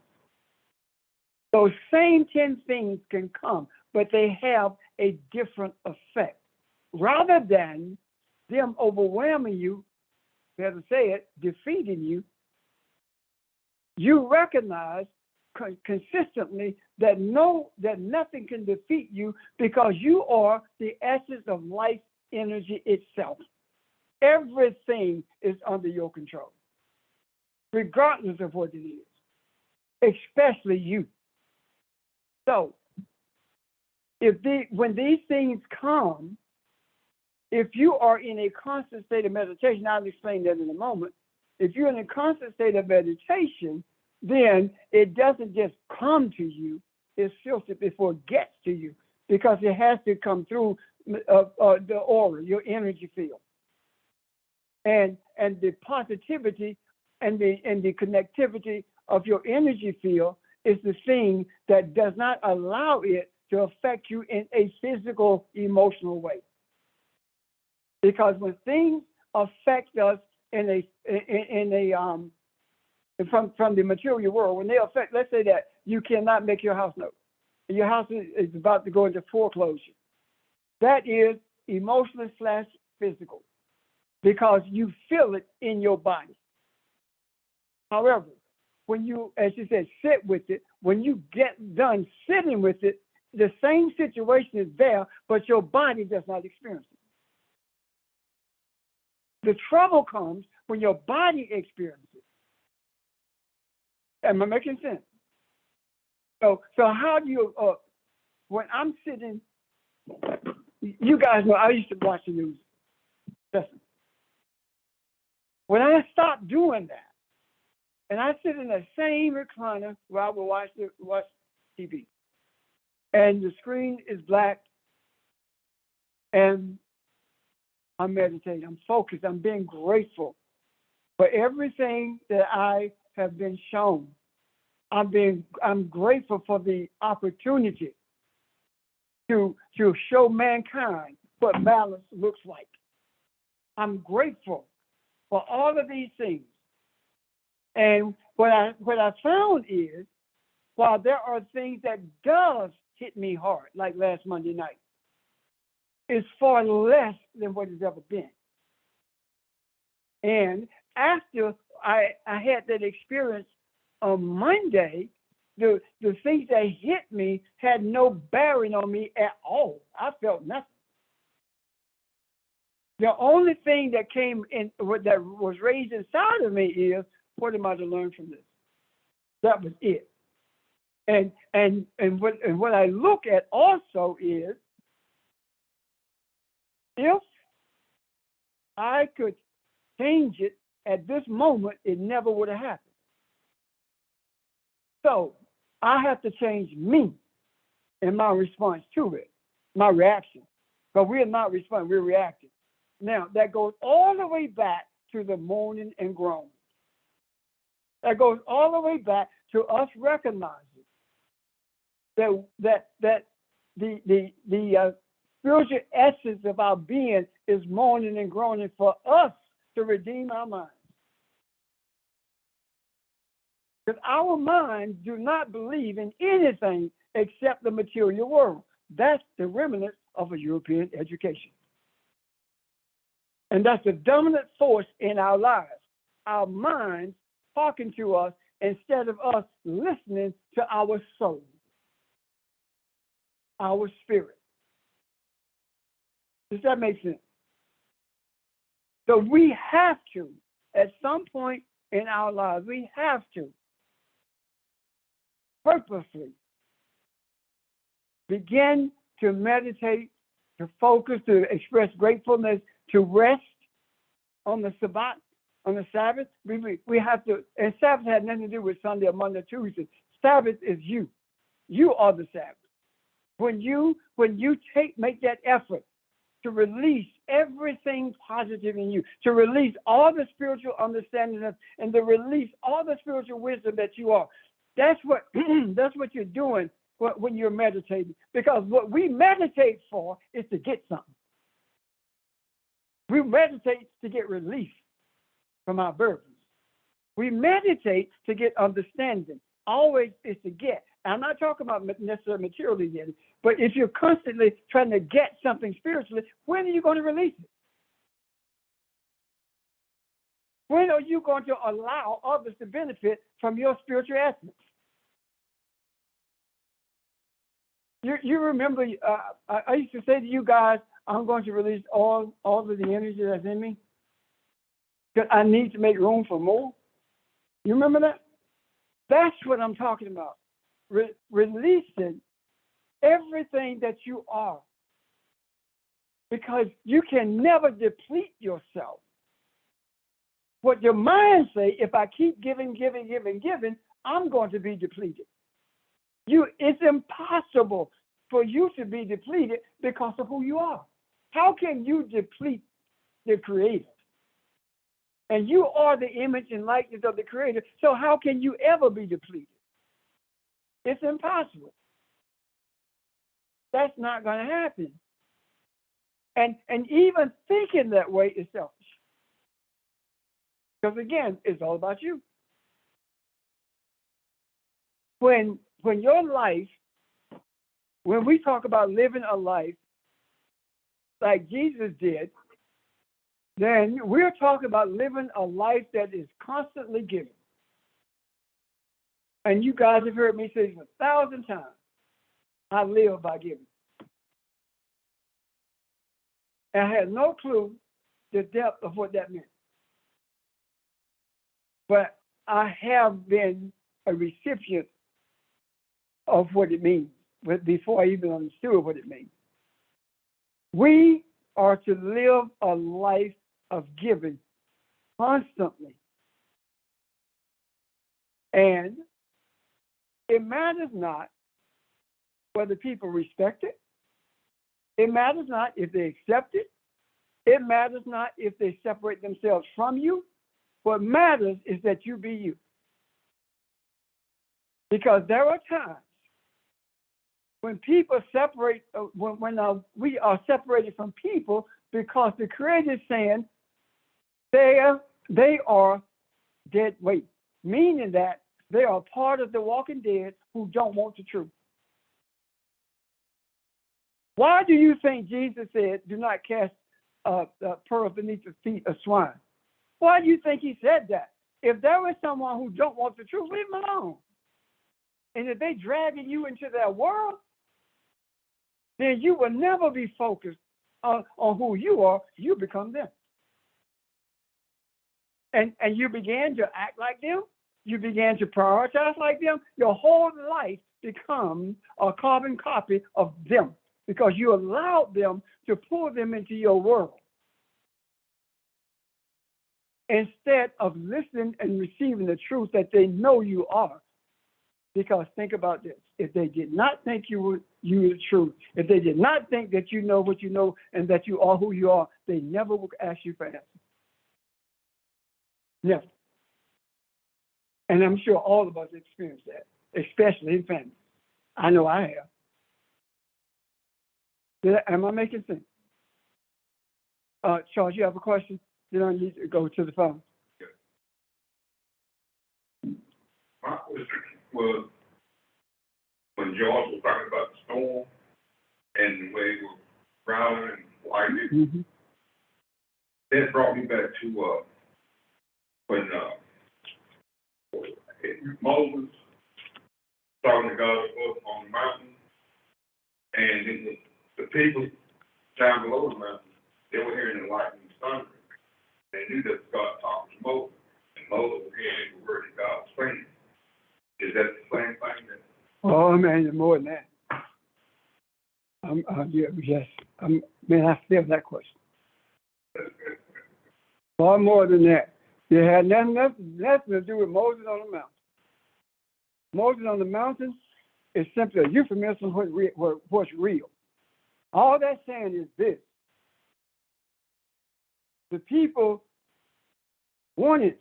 Those same 10 things can come, but they have a different effect. Rather than them overwhelming you, better say it, defeating you, you recognize consistently that nothing can defeat you, because you are the essence of life energy itself. Everything is under your control, regardless of what it is, especially you. So, when these things come, if you are in a constant state of meditation, I'll explain that in a moment. If you're in a constant state of meditation, then it doesn't just come to you, it's filtered before it gets to you, because it has to come through the aura, your energy field. And the positivity and the connectivity of your energy field is the thing that does not allow it to affect you in a physical, emotional way. Because when things affect us from the material world, when they affect, let's say that you cannot make your house note, your house is about to go into foreclosure. That is emotional / physical, because you feel it in your body. However, when you, as you said, sit with it, when you get done sitting with it, the same situation is there, but your body does not experience it. The trouble comes when your body experiences it. Am I making sense? So how do you, when I'm sitting, you guys know I used to watch the news. Listen. When I stopped doing that, and I sit in the same recliner where I will watch TV, and the screen is black, and I'm meditating, I'm focused, I'm being grateful for everything that I have been shown. I'm grateful for the opportunity to show mankind what balance looks like. I'm grateful for all of these things. And what I found is, while there are things that does hit me hard, like last Monday night, it's far less than what it's ever been. And after I had that experience on Monday, the things that hit me had no bearing on me at all. I felt nothing. The only thing that came in, that was raised inside of me is, what am I to learn from this? That was it. And what I look at also is, if I could change it at this moment, it never would have happened. So I have to change me in my response to it, my reaction. But we're not responding, we're reacting. Now, that goes all the way back to the moaning and groaning. That goes all the way back to us recognizing that the spiritual essence of our being is moaning and groaning for us to redeem our minds. Because our minds do not believe in anything except the material world. That's the remnant of a European education. And that's the dominant force in our lives. Our minds talking to us instead of us listening to our soul, our spirit. Does that make sense? So we have to, at some point in our lives, we have to purposely begin to meditate, to focus, to express gratefulness, to rest on the Sabbath, on the Sabbath. We have to, and Sabbath had nothing to do with Sunday or Monday or Tuesday. Sabbath is you. You are the Sabbath. When you make that effort to release everything positive in you, to release all the spiritual understanding and to release all the spiritual wisdom that you are, that's what you're doing when you're meditating. Because what we meditate for is to get something. We meditate to get relief from our burdens. We meditate to get understanding. Always is to get. I'm not talking about necessarily materially getting, but if you're constantly trying to get something spiritually, when are you going to release it? When are you going to allow others to benefit from your spiritual essence? You remember, I used to say to you guys, I'm going to release all of the energy that's in me because I need to make room for more. You remember that? That's what I'm talking about. Releasing everything that you are, because you can never deplete yourself. What your mind say, if I keep giving, I'm going to be depleted. It's impossible for you to be depleted because of who you are. How can you deplete the Creator? And you are the image and likeness of the Creator, so how can you ever be depleted? It's impossible. That's not going to happen. And even thinking that way is selfish. Because again, it's all about you. When your life, when we talk about living a life like Jesus did, then we're talking about living a life that is constantly giving. And you guys have heard me say this 1,000 times. I live by giving. And I had no clue the depth of what that meant. But I have been a recipient of what it means, but before I even understood what it means. We are to live a life of giving constantly. And it matters not whether people respect it. It matters not if they accept it. It matters not if they separate themselves from you. What matters is that you be you. Because there are times when people separate, when we are separated from people because the Creator is saying they are dead weight, meaning that they are part of the walking dead who don't want the truth. Why do you think Jesus said, do not cast pearls beneath the feet of swine? Why do you think he said that? If there was someone who don't want the truth, leave them alone. And if they dragging you into their world, then you will never be focused on who you are. You become them. And you began to act like them. You began to prioritize like them. Your whole life becomes a carbon copy of them because you allowed them to pull them into your world. instead of listening and receiving the truth that they know you are. Because think about this. If they did not think you were the truth, if they did not think that you know what you know and that you are who you are, they never would ask you for answers. Never. And I'm sure all of us experience that, especially in family. I know I have. Am I making sense? Charles, you have a question? You don't need to go to the phone. My question was when George was talking about the storm and the way it was growling and lightning, that brought me back to when Moses talking to God up on the mountain, and then the people down below the mountain, they were hearing the lightning and thunder. They knew that God talked to Moses, and Moses was hearing the word that God was saying. Is that the same thing? Oh man, more than that. Yes. Man, I feel that question. Far more than that. It had nothing to do with Moses on the mountain. Moses on the mountain is simply a euphemism for what's real. All that's saying is this. The people wanted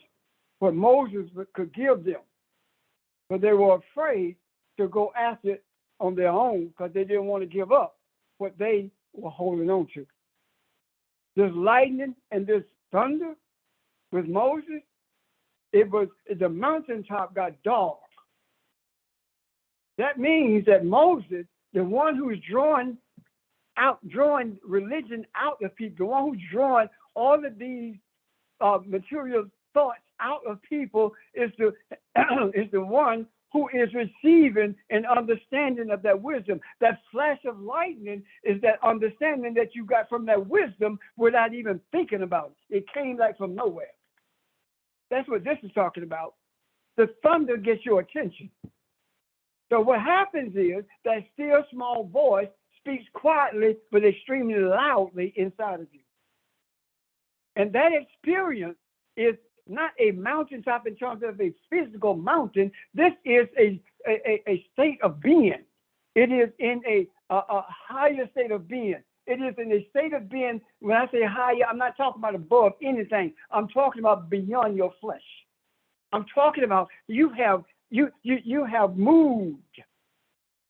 what Moses could give them, but they were afraid to go after it on their own because they didn't want to give up what they were holding on to. This lightning and this thunder with Moses, the mountaintop got dark. That means that Moses, the one who's drawing religion out of people, the one who's drawing all of these material thoughts out of people is the one who is receiving an understanding of that wisdom. That flash of lightning is that understanding that you got from that wisdom without even thinking about it. It came like from nowhere. That's what this is talking about. The thunder gets your attention. So what happens is that still small voice speaks quietly but extremely loudly inside of you. And that experience is not a mountaintop in terms of a physical mountain. This is a state of being. It is in a higher state of being. It is in a state of being. When I say higher, I'm not talking about above anything. I'm talking about beyond your flesh. I'm talking about you have moved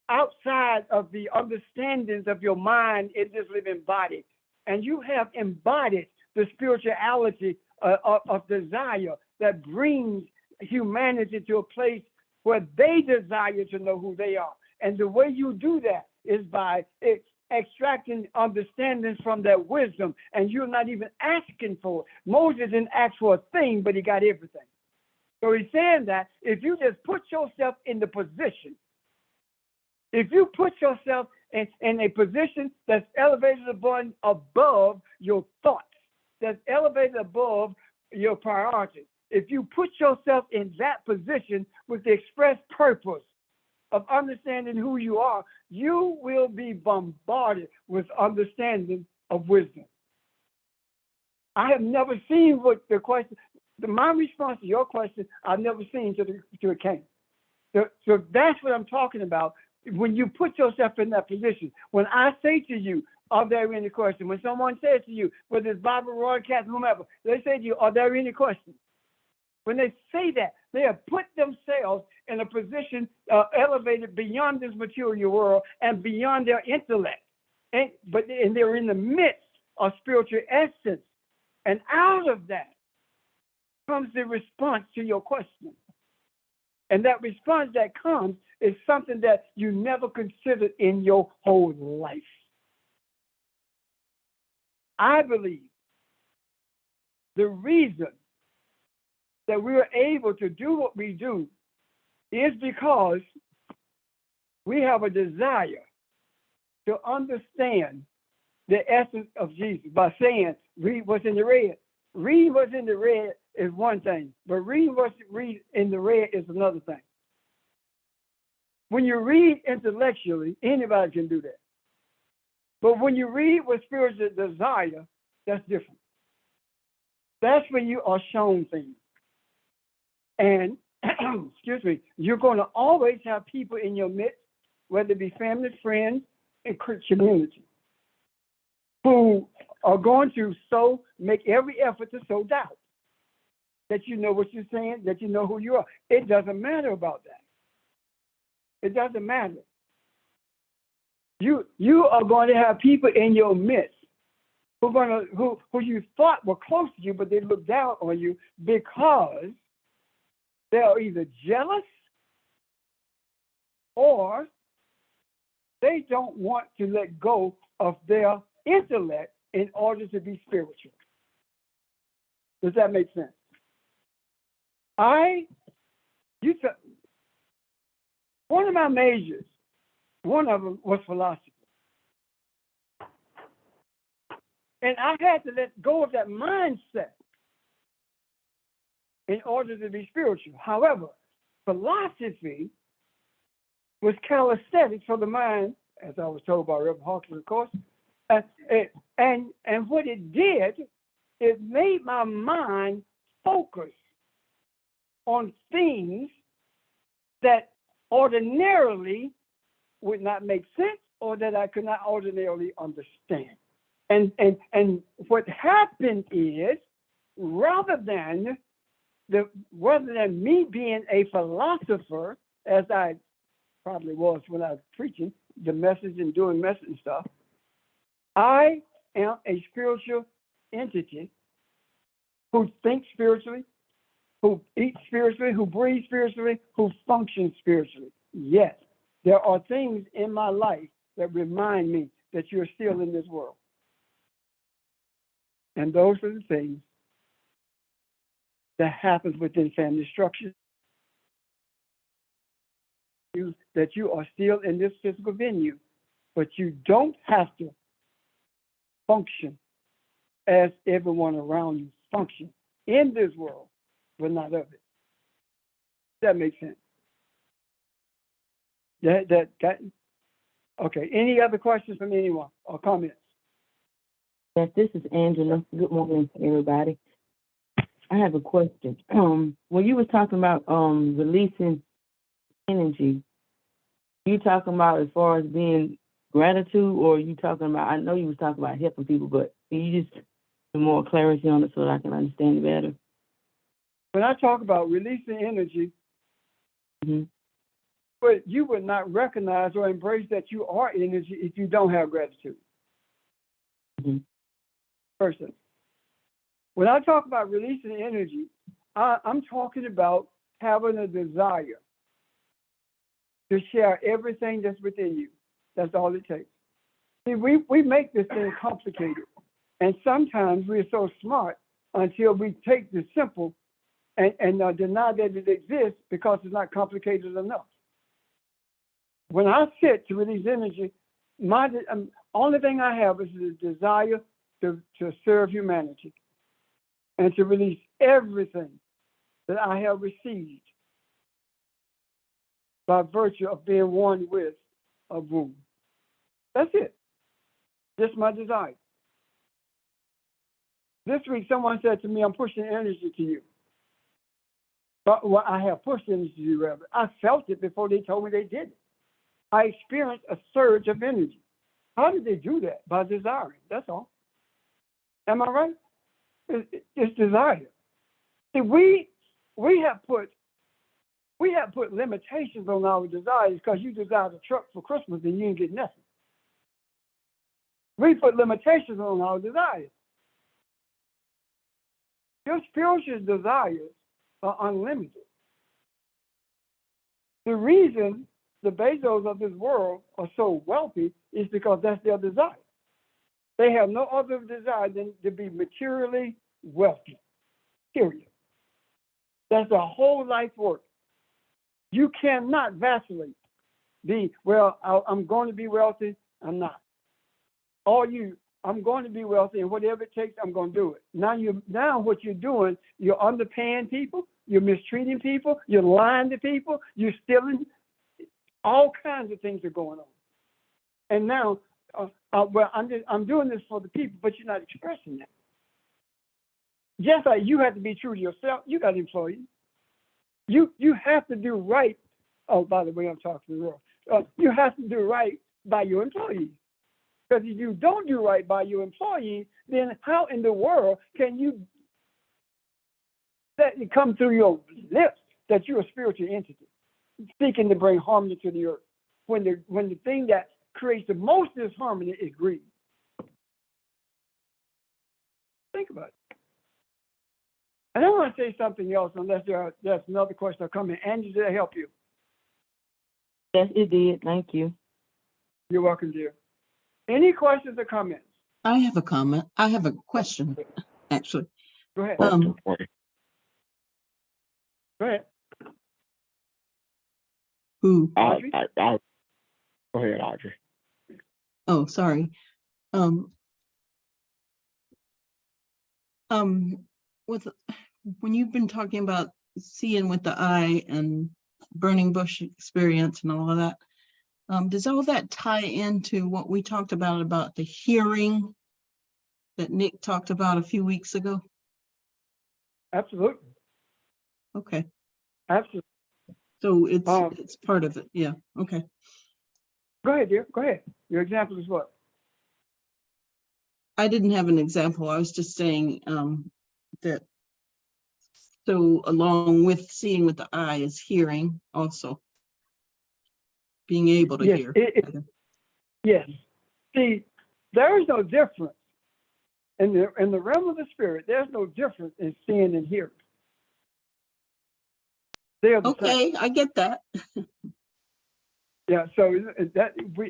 outside of the understandings of your mind in this living body, and you have embodied the spirituality of desire that brings humanity to a place where they desire to know who they are. And the way you do that is by extracting understandings from that wisdom, and you're not even asking for it. Moses didn't ask for a thing, but he got everything. So he's saying that if you just put yourself in the position, if you put yourself in a position that's elevated above your thoughts, that's elevated above your priorities, if you put yourself in that position with the express purpose of understanding who you are, you will be bombarded with understanding of wisdom. I have never seen what the question, my response to your question, I've never seen till it came. So that's what I'm talking about. When you put yourself in that position, when I say to you, are there any questions? When someone says to you, whether it's Barbara, Roy, Catherine, whomever, they say to you, are there any questions? When they say that, they have put themselves in a position elevated beyond this material world and beyond their intellect. And they're in the midst of spiritual essence. And out of that comes the response to your question. And that response that comes is something that you never considered in your whole life. I believe the reason that we are able to do what we do is because we have a desire to understand the essence of Jesus by saying, read what's in the red. Read what's in the red is one thing, but read what's in the red is another thing. When you read intellectually, anybody can do that. But when you read with spiritual desire, that's different. That's when you are shown things. And, excuse me, you're going to always have people in your midst, whether it be family, friends, and Christian community, who are going to make every effort to sow doubt. That you know what you're saying, that you know who you are. It doesn't matter about that. It doesn't matter. You are going to have people in your midst who you thought were close to you, but they look down on you because they are either jealous or they don't want to let go of their intellect in order to be spiritual. Does that make sense? One of my majors, one of them was philosophy. And I had to let go of that mindset in order to be spiritual. However, philosophy was calisthenics for the mind, as I was told by Reverend Hawkins, of course. And what it did, it made my mind focus on things that ordinarily would not make sense or that I could not ordinarily understand. And what happened is, rather than me being a philosopher, as I probably was when I was preaching the message and doing message and stuff, I am a spiritual entity who thinks spiritually, who eats spiritually, who breathes spiritually, who functions spiritually. Yes, there are things in my life that remind me that you're still in this world. And those are the things that happens within family structures. That you are still in this physical venue, but you don't have to function as everyone around you functions in this world, but not of it. That makes sense. Okay. Any other questions from anyone or comments? Yes, this is Angela. Good morning, everybody. I have a question. When you were talking about releasing energy, you talking about as far as being gratitude, or you talking about? I know you was talking about helping people, but can you just give more clarity on it so that I can understand it better? When I talk about releasing energy, but you would not recognize or embrace that you are energy if you don't have gratitude. Person. When I talk about releasing energy, I'm talking about having a desire to share everything that's within you. That's all it takes. See, we make this thing complicated. And sometimes we're so smart until we take the simple and deny that it exists because it's not complicated enough. When I sit to release energy, my only thing I have is the desire to serve humanity and to release everything that I have received by virtue of being one with a womb. That's it. Just my desire. This week, someone said to me, I'm pushing energy to you. But well, I have pushed energy to you, rather. I felt it before they told me they did it. I experienced a surge of energy. How did they do that? By desiring. That's all. Am I right? It's desire. See, we have put limitations on our desires because you desired a truck for Christmas and you didn't get nothing. We put limitations on our desires. Your spiritual desires are unlimited. The reason the Bezos of this world are so wealthy is because that's their desire. They have no other desire than to be materially wealthy, period. That's a whole life work. You cannot vacillate. I'm going to be wealthy, I'm not. I'm going to be wealthy, and whatever it takes, I'm going to do it. Now what you're doing, you're underpaying people, you're mistreating people, you're lying to people, you're stealing. All kinds of things are going on. And now, I'm doing this for the people, but you're not expressing that. just like you have to be true to yourself, you got employees. You have to do right. Oh, by the way, I'm talking to the world. You have to do right by your employees. Because if you don't do right by your employees, then how in the world can you let it come through your lips that you're a spiritual entity seeking to bring harmony to the earth when the thing that creates the most disharmony is greed? Think about it. And I want to say something else, unless there's another question coming. Angie, did I help you? Yes, it did. Thank you. You're welcome, dear. Any questions or comments? I have a comment. I have a question, actually. Go ahead. Um, Go ahead. Who? Audrey? Go ahead, Audrey. Oh, sorry. With when you've been talking about seeing with the eye and burning bush experience and all of that, does all that tie into what we talked about the hearing that Nick talked about a few weeks ago? Absolutely. Okay. Absolutely. So it's part of it. Yeah. Okay. Go ahead, dear. Go ahead. Your example is what? I didn't have an example. I was just saying that. So along with seeing with the eye is hearing also. Being able to hear. Yes. See, there is no difference in the realm of the spirit. There's no difference in seeing and hearing. They are the same. I get that. Yeah. So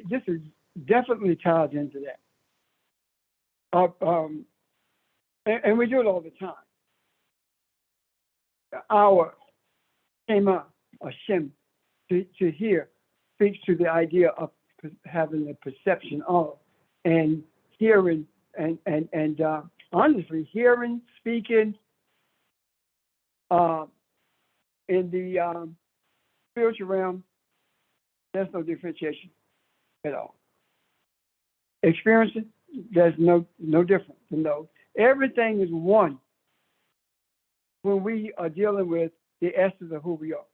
this is definitely tied into that. And we do it all the time. Our Shema, Hashem, to hear, speaks to the idea of having a perception of, and hearing, and honestly, hearing, speaking, in the spiritual realm, there's no differentiation at all. Experiencing, there's no difference in those. Everything is one when we are dealing with the essence of who we are.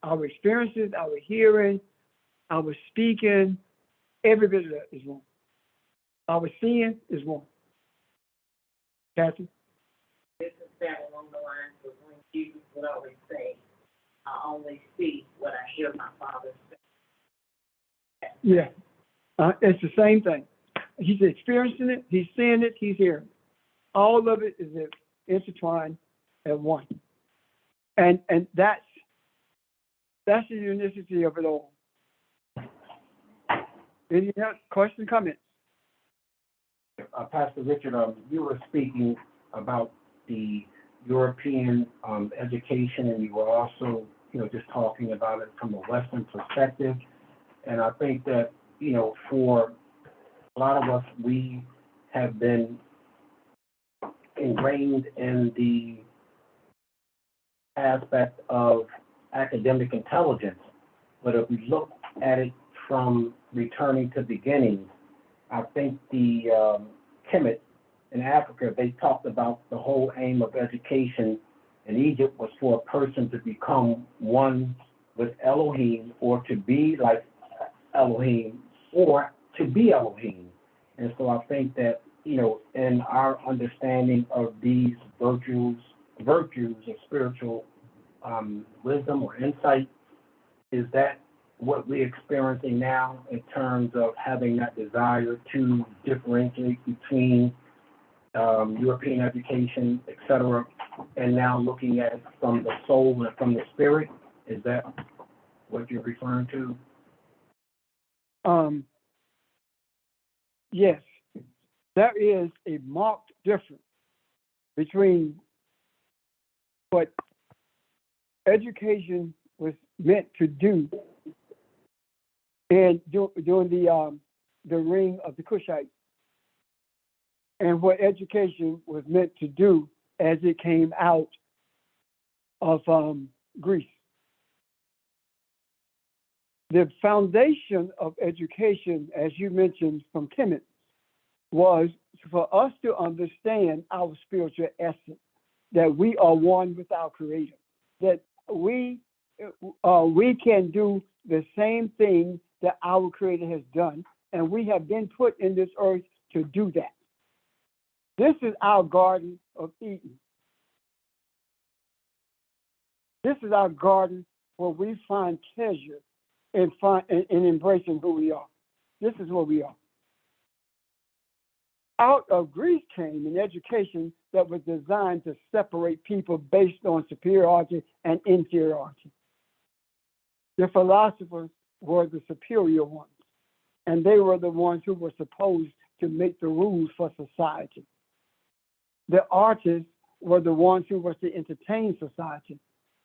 Our experiences, our hearing, our speaking, every bit of that is one. Our seeing is one. Kathy? This is that along the lines of when Jesus would always say, I only see what I hear my Father say. Yeah. It's the same thing. He's experiencing it, he's seeing it, he's hearing it. All of it is intertwined at one. And that's the unicity of it all. Any questions, comments? Pastor Richard, you were speaking about the European education, and you were also, just talking about it from a Western perspective. And I think that, for a lot of us, we have been ingrained in the aspect of academic intelligence. But if we look at it from returning to beginnings, I think the Kemet in Africa, they talked about the whole aim of education in Egypt was for a person to become one with Elohim, or to be like Elohim, or to be Elohim. And so I think that, in our understanding of these virtues of spiritual wisdom or insight, is that what we're experiencing now in terms of having that desire to differentiate between European education, et cetera, and now looking at it from the soul and from the spirit? Is that what you're referring to? Yes, there is a marked difference between what education was meant to do and during the reign of the Kushites, and what education was meant to do as it came out of Greece. The foundation of education, as you mentioned, from Kemet, was for us to understand our spiritual essence, that we are one with our Creator, that we can do the same thing that our Creator has done, and we have been put in this earth to do that. This is our Garden of Eden. This is our garden where we find pleasure in embracing who we are. This is where we are. Out of Greece came an education that was designed to separate people based on superiority and inferiority. The philosophers were the superior ones, and they were the ones who were supposed to make the rules for society. The artists were the ones who were to entertain society,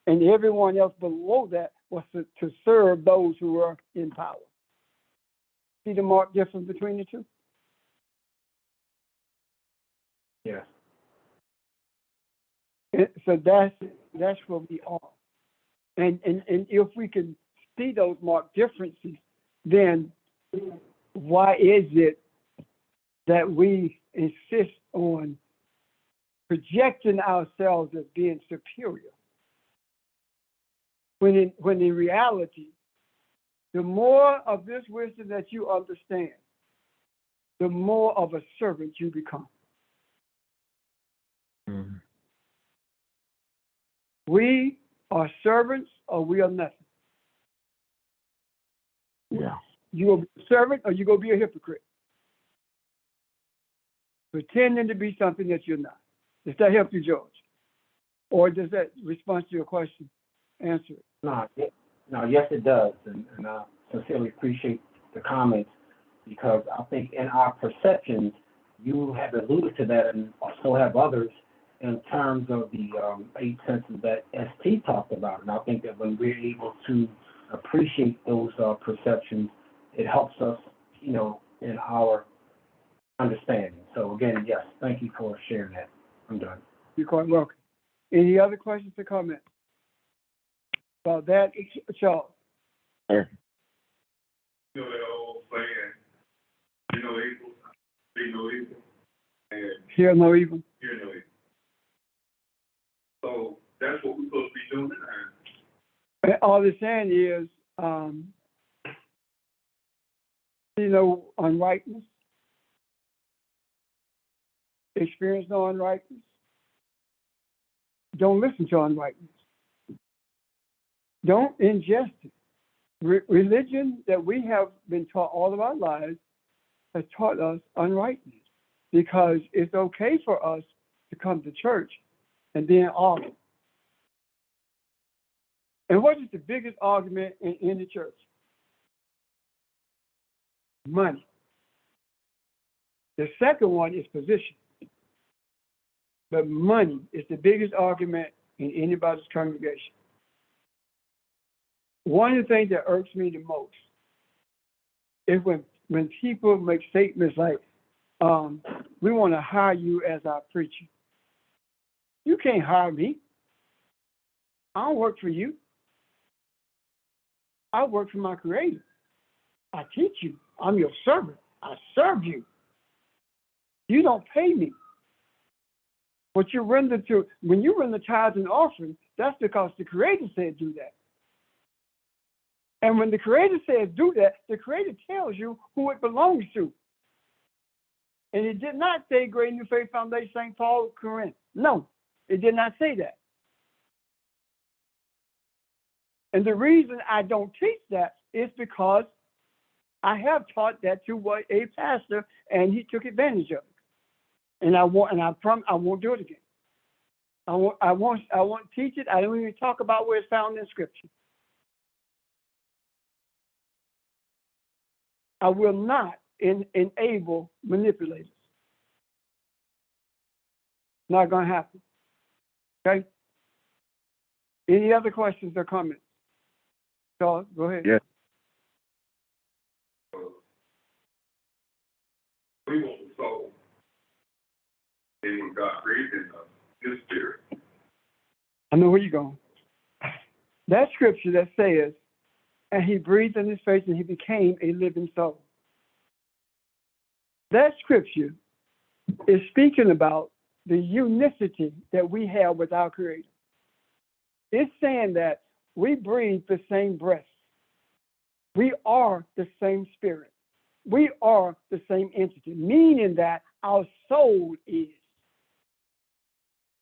and everyone else below that was to serve those who were in power. See the marked difference between the two? Yes. So that's where we are. And if we can see those marked differences, then why is it that we insist on projecting ourselves as being superior? When in reality, the more of this wisdom that you understand, the more of a servant you become. Mm. We are servants or we are nothing. Yeah. You will be a servant or you go be a hypocrite, pretending to be something that you're not. Does that help you, George? Or does that respond to your question? Answer it. No, yes, it does. And I sincerely appreciate the comments, because I think in our perceptions, you have alluded to that, and so have others, in terms of the 8 senses that ST talked about. And I think that when we're able to appreciate those perceptions, it helps us, in our understanding. So again, yes, thank you for sharing that. I'm done. You're quite welcome. Any other questions or comments about that, Charles? Sure. You know that old saying, evil, see no evil, and Hear no evil. hear no evil. So that's what we're supposed to be doing now. All they're saying is, unrightness, experience no unrightness. Don't listen to unrightness. Don't ingest it. Religion that we have been taught all of our lives has taught us unrightness, because it's okay for us to come to church and then argue. And what is the biggest argument in the church? Money. The second one is position. But money is the biggest argument in anybody's congregation. One of the things that irks me the most is when people make statements like, we want to hire you as our preacher. You can't hire me. I don't work for you. I work for my Creator. I teach you. I'm your servant. I serve you. You don't pay me. What you render to, when you render tithes and offerings, that's because the Creator said do that. And when the Creator says do that, the Creator tells you who it belongs to. And it did not say Great New Faith Foundation, St. Paul, Corinth. No, it did not say that. And the reason I don't teach that is because I have taught that to a pastor, and he took advantage of it. And I won't do it again. I won't teach it. I don't even talk about where it's found in Scripture. I will not enable manipulators. Not going to happen. Okay? Any other questions or comments? Charles, go ahead. Yeah. We want the soul. And when God created us, His spirit. I know where you're going. That scripture that says, and he breathed in his face and he became a living soul. That scripture is speaking about the unicity that we have with our Creator. It's saying that we breathe the same breath. We are the same spirit. We are the same entity, meaning that our soul is.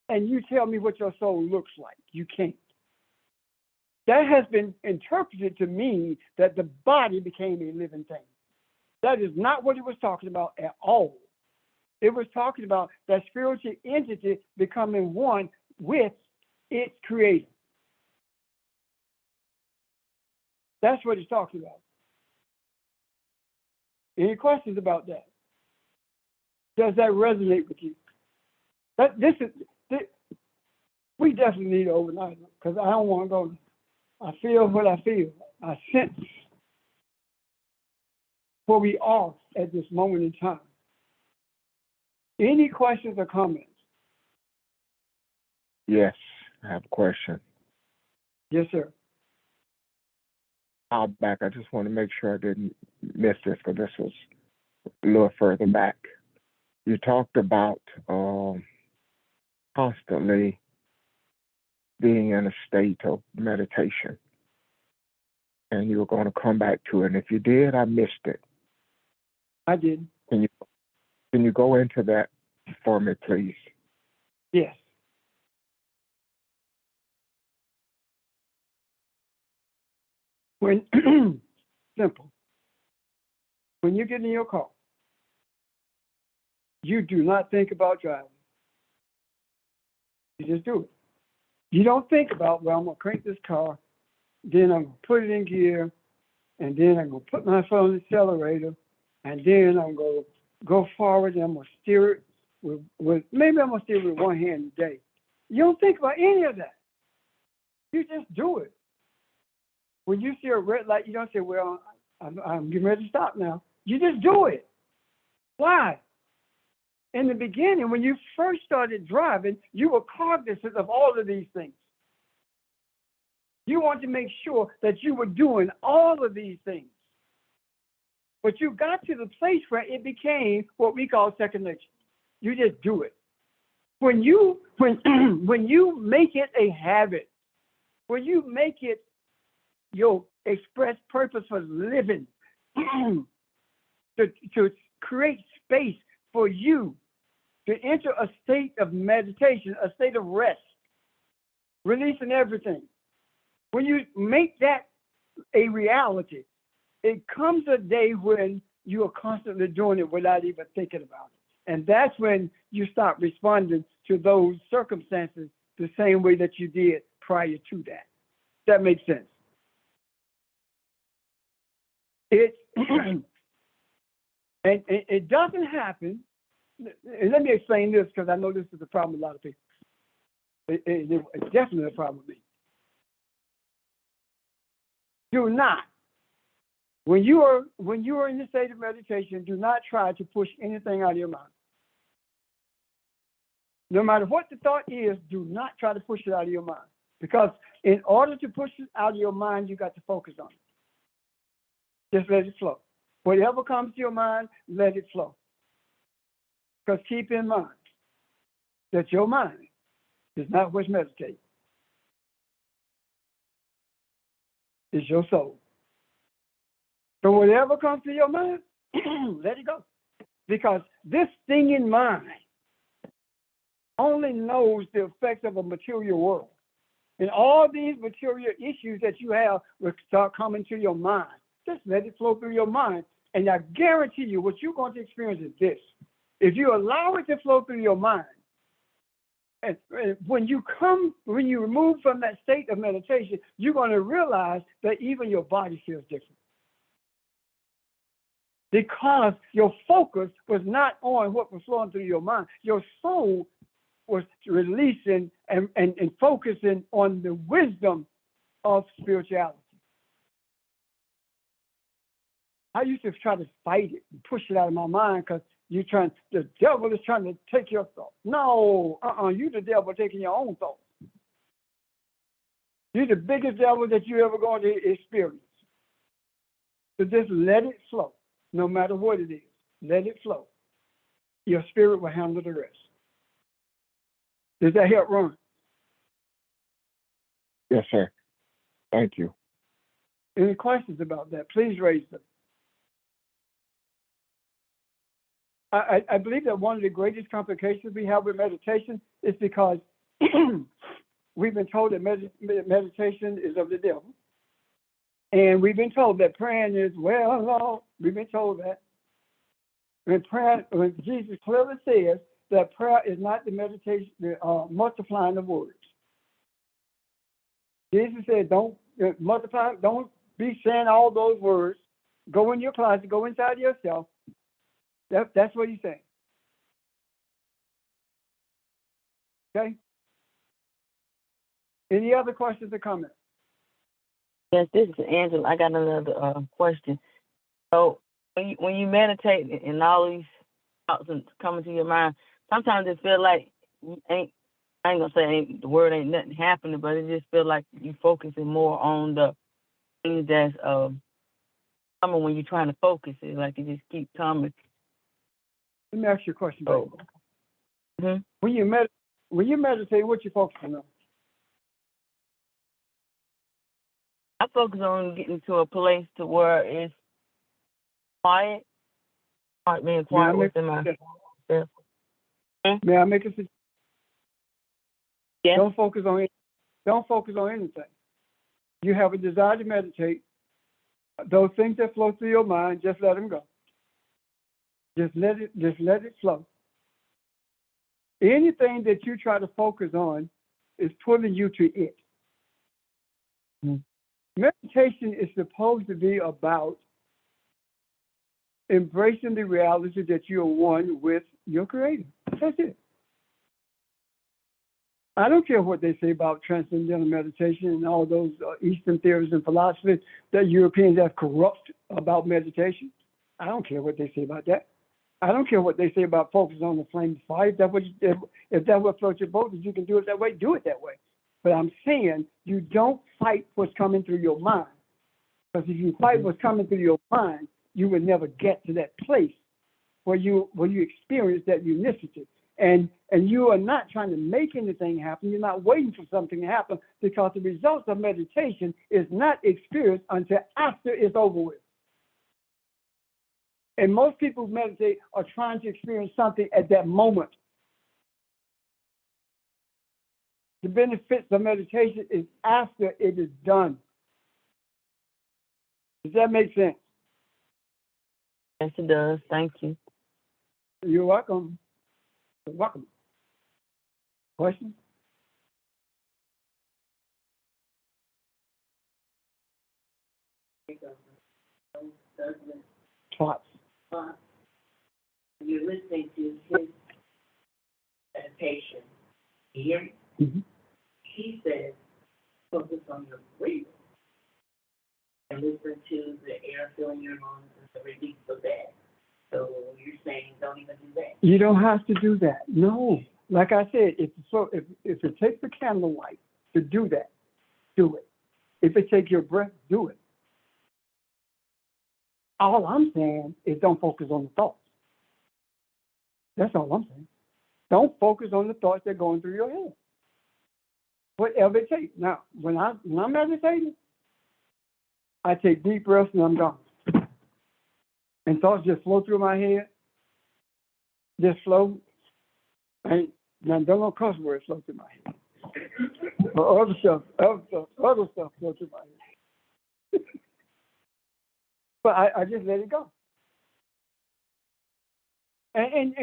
And you tell me what your soul looks like. You can't. That has been interpreted to mean that the body became a living thing. That is not what it was talking about at all. It was talking about that spiritual entity becoming one with its creator. That's what it's talking about. Any questions about that? Does that resonate with you? We definitely need an overnight because I don't want to go. I feel what I feel. I sense where we are at this moment in time. Any questions or comments? Yes, I have a question. Yes, sir. I'll back. I just want to make sure I didn't miss this because this was a little further back. You talked about constantly being in a state of meditation, and you were going to come back to it. And if you did, I missed it. I did. Can you go into that for me, please? Yes. When simple. When you get in your car, you do not think about driving. You just do it. You don't think about, well, I'm going to crank this car, then I'm going to put it in gear, and then I'm going to put my foot on the accelerator, and then I'm going to go forward, and I'm going to steer it with maybe I'm going to steer it with one hand today. You don't think about any of that. You just do it. When you see a red light, you don't say, well, I'm getting ready to stop now. You just do it. Why? In the beginning, when you first started driving, you were cognizant of all of these things. You want to make sure that you were doing all of these things. But you got to the place where it became what we call second nature. You just do it. When you make it a habit, when you make it your express purpose for living, to create space for you to enter a state of meditation, a state of rest, releasing everything. When you make that a reality, it comes a day when you are constantly doing it without even thinking about it. And that's when you start responding to those circumstances the same way that you did prior to that. That makes sense. And it doesn't happen. And let me explain this because I know this is a problem with a lot of people. It's definitely a problem with me. Do not, when you are in the state of meditation, do not try to push anything out of your mind. No matter what the thought is, do not try to push it out of your mind. Because in order to push it out of your mind, you got to focus on it. Just let it flow. Whatever comes to your mind, let it flow. Because keep in mind that your mind is not what's meditating. It's your soul. So whatever comes to your mind, let it go. Because this thing in mind only knows the effects of a material world. And all these material issues that you have will start coming to your mind. Just let it flow through your mind. And I guarantee you what you're going to experience is this. If you allow it to flow through your mind, and when you remove from that state of meditation, you're going to realize that even your body feels different. Because your focus was not on what was flowing through your mind. Your soul was releasing and focusing on the wisdom of spirituality. I used to try to fight it and push it out of my mind because the devil is trying to take your thoughts. No, you the devil taking your own thoughts. You're the biggest devil that you ever going to experience. So just let it flow, no matter what it is. Let it flow. Your spirit will handle the rest. Does that help, Ron? Yes, sir. Thank you. Any questions about that? Please raise them. I believe that one of the greatest complications we have with meditation is because we've been told that meditation is of the devil. And we've been told that praying is, well, no, we've been told that. When Jesus clearly says that prayer is not the meditation, the multiplying of words. Jesus said, don't multiply, don't be saying all those words. Go in your closet, go inside yourself. That's what he's saying. Okay? Any other questions or comments? Yes, this is Angela. I got another question. So when you meditate and all these thoughts coming to your mind, sometimes it feel like I ain't gonna say the word ain't nothing happening, but it just feel like you focusing more on the things that's coming when you're trying to focus it. Like it just keep coming. Let me ask you a question. Oh. Mm-hmm. When you meditate, what you focusing on? I focus on getting to a place to where it's quiet, being quiet within myself. May I make a suggestion? Yes. Don't focus on anything. You have a desire to meditate. Those things that flow through your mind, just let them go. Just let it flow. Anything that you try to focus on is pulling you to it. Mm-hmm. Meditation is supposed to be about embracing the reality that you are one with your Creator. That's it. I don't care what they say about transcendental meditation and all those Eastern theories and philosophies that Europeans have corrupt about meditation. I don't care what they say about that. I don't care what they say about focusing on the flame of fire. If that's what floats your boat, if you can do it that way, do it that way. But I'm saying you don't fight what's coming through your mind. Because if you fight what's coming through your mind, you will never get to that place where you experience that unicity. And you are not trying to make anything happen. You're not waiting for something to happen, because the results of meditation is not experienced until after it's over with. And most people who meditate are trying to experience something at that moment. The benefits of meditation is after it is done. Does that make sense? Yes, it does. Thank you. You're welcome. You're welcome. Questions? Thoughts? You're listening to his meditation. You hear me? Mm-hmm. He says, focus on your breathing and listen to the air filling your lungs and the release of that. So you're saying don't even do that? You don't have to do that. No. Like I said, if it takes a candlelight to do that, do it. If it takes your breath, do it. All I'm saying is don't focus on the thoughts. That's all I'm saying. Don't focus on the thoughts that are going through your head. Whatever it takes. Now, when I'm meditating, I take deep breaths and I'm gone. And thoughts just flow through my head. Just flow. Now, don't cuss words flow through my head. Or other stuff flow through my head. But I just let it go. And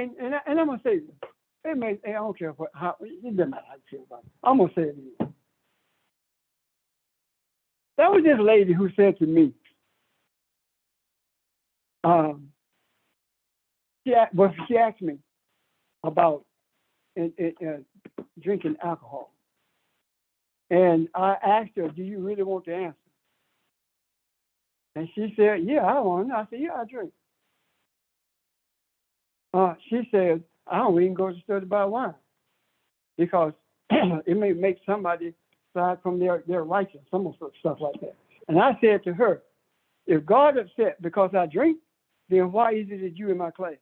I'm gonna say this. I don't care how it doesn't matter how you feel about it. I'm gonna say it again. There was this lady who said to me, she asked me about drinking alcohol. And I asked her, do you really want to answer? And she said, yeah, I want to. I said, yeah, I drink. She said, I don't even go to the store to buy wine because it may make somebody side from their righteous, some of stuff like that. And I said to her, if God upset because I drink, then why is it that you in my class?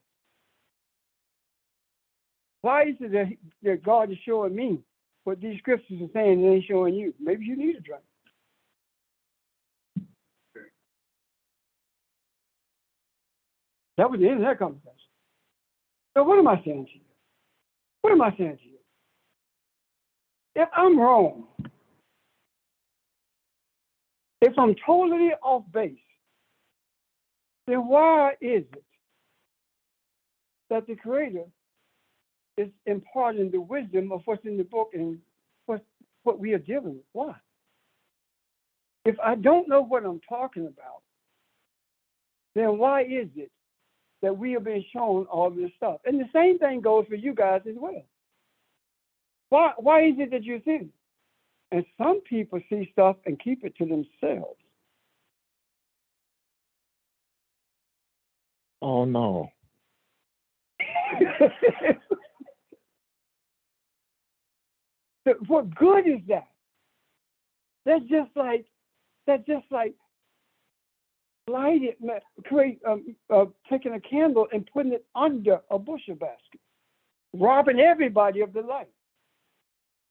Why is it that God is showing me what these scriptures are saying and ain't showing you? Maybe you need a drink. That was the end of that conversation. So what am I saying to you? What am I saying to you? If I'm wrong, if I'm totally off base, then why is it that the Creator is imparting the wisdom of what's in the book and what we are dealing with? Why? If I don't know what I'm talking about, then why is it that we are being shown all this stuff? And the same thing goes for you guys as well. Why is it that you see it? And some people see stuff and keep it to themselves. Oh no. What good is that? That's just like taking a candle and putting it under a bushel basket, robbing everybody of the light,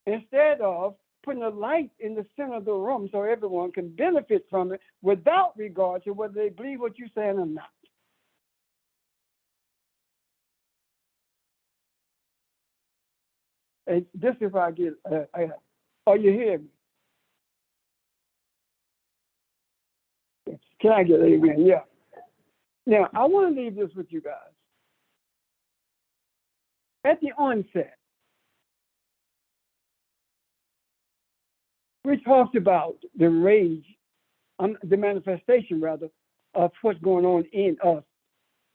instead of putting a light in the center of the room so everyone can benefit from it without regard to whether they believe what you're saying or not. And this is where I get, are you hearing me? Can I get amen? Yeah. Now, I want to leave this with you guys. At the onset, we talked about the rage, the manifestation rather, of what's going on in us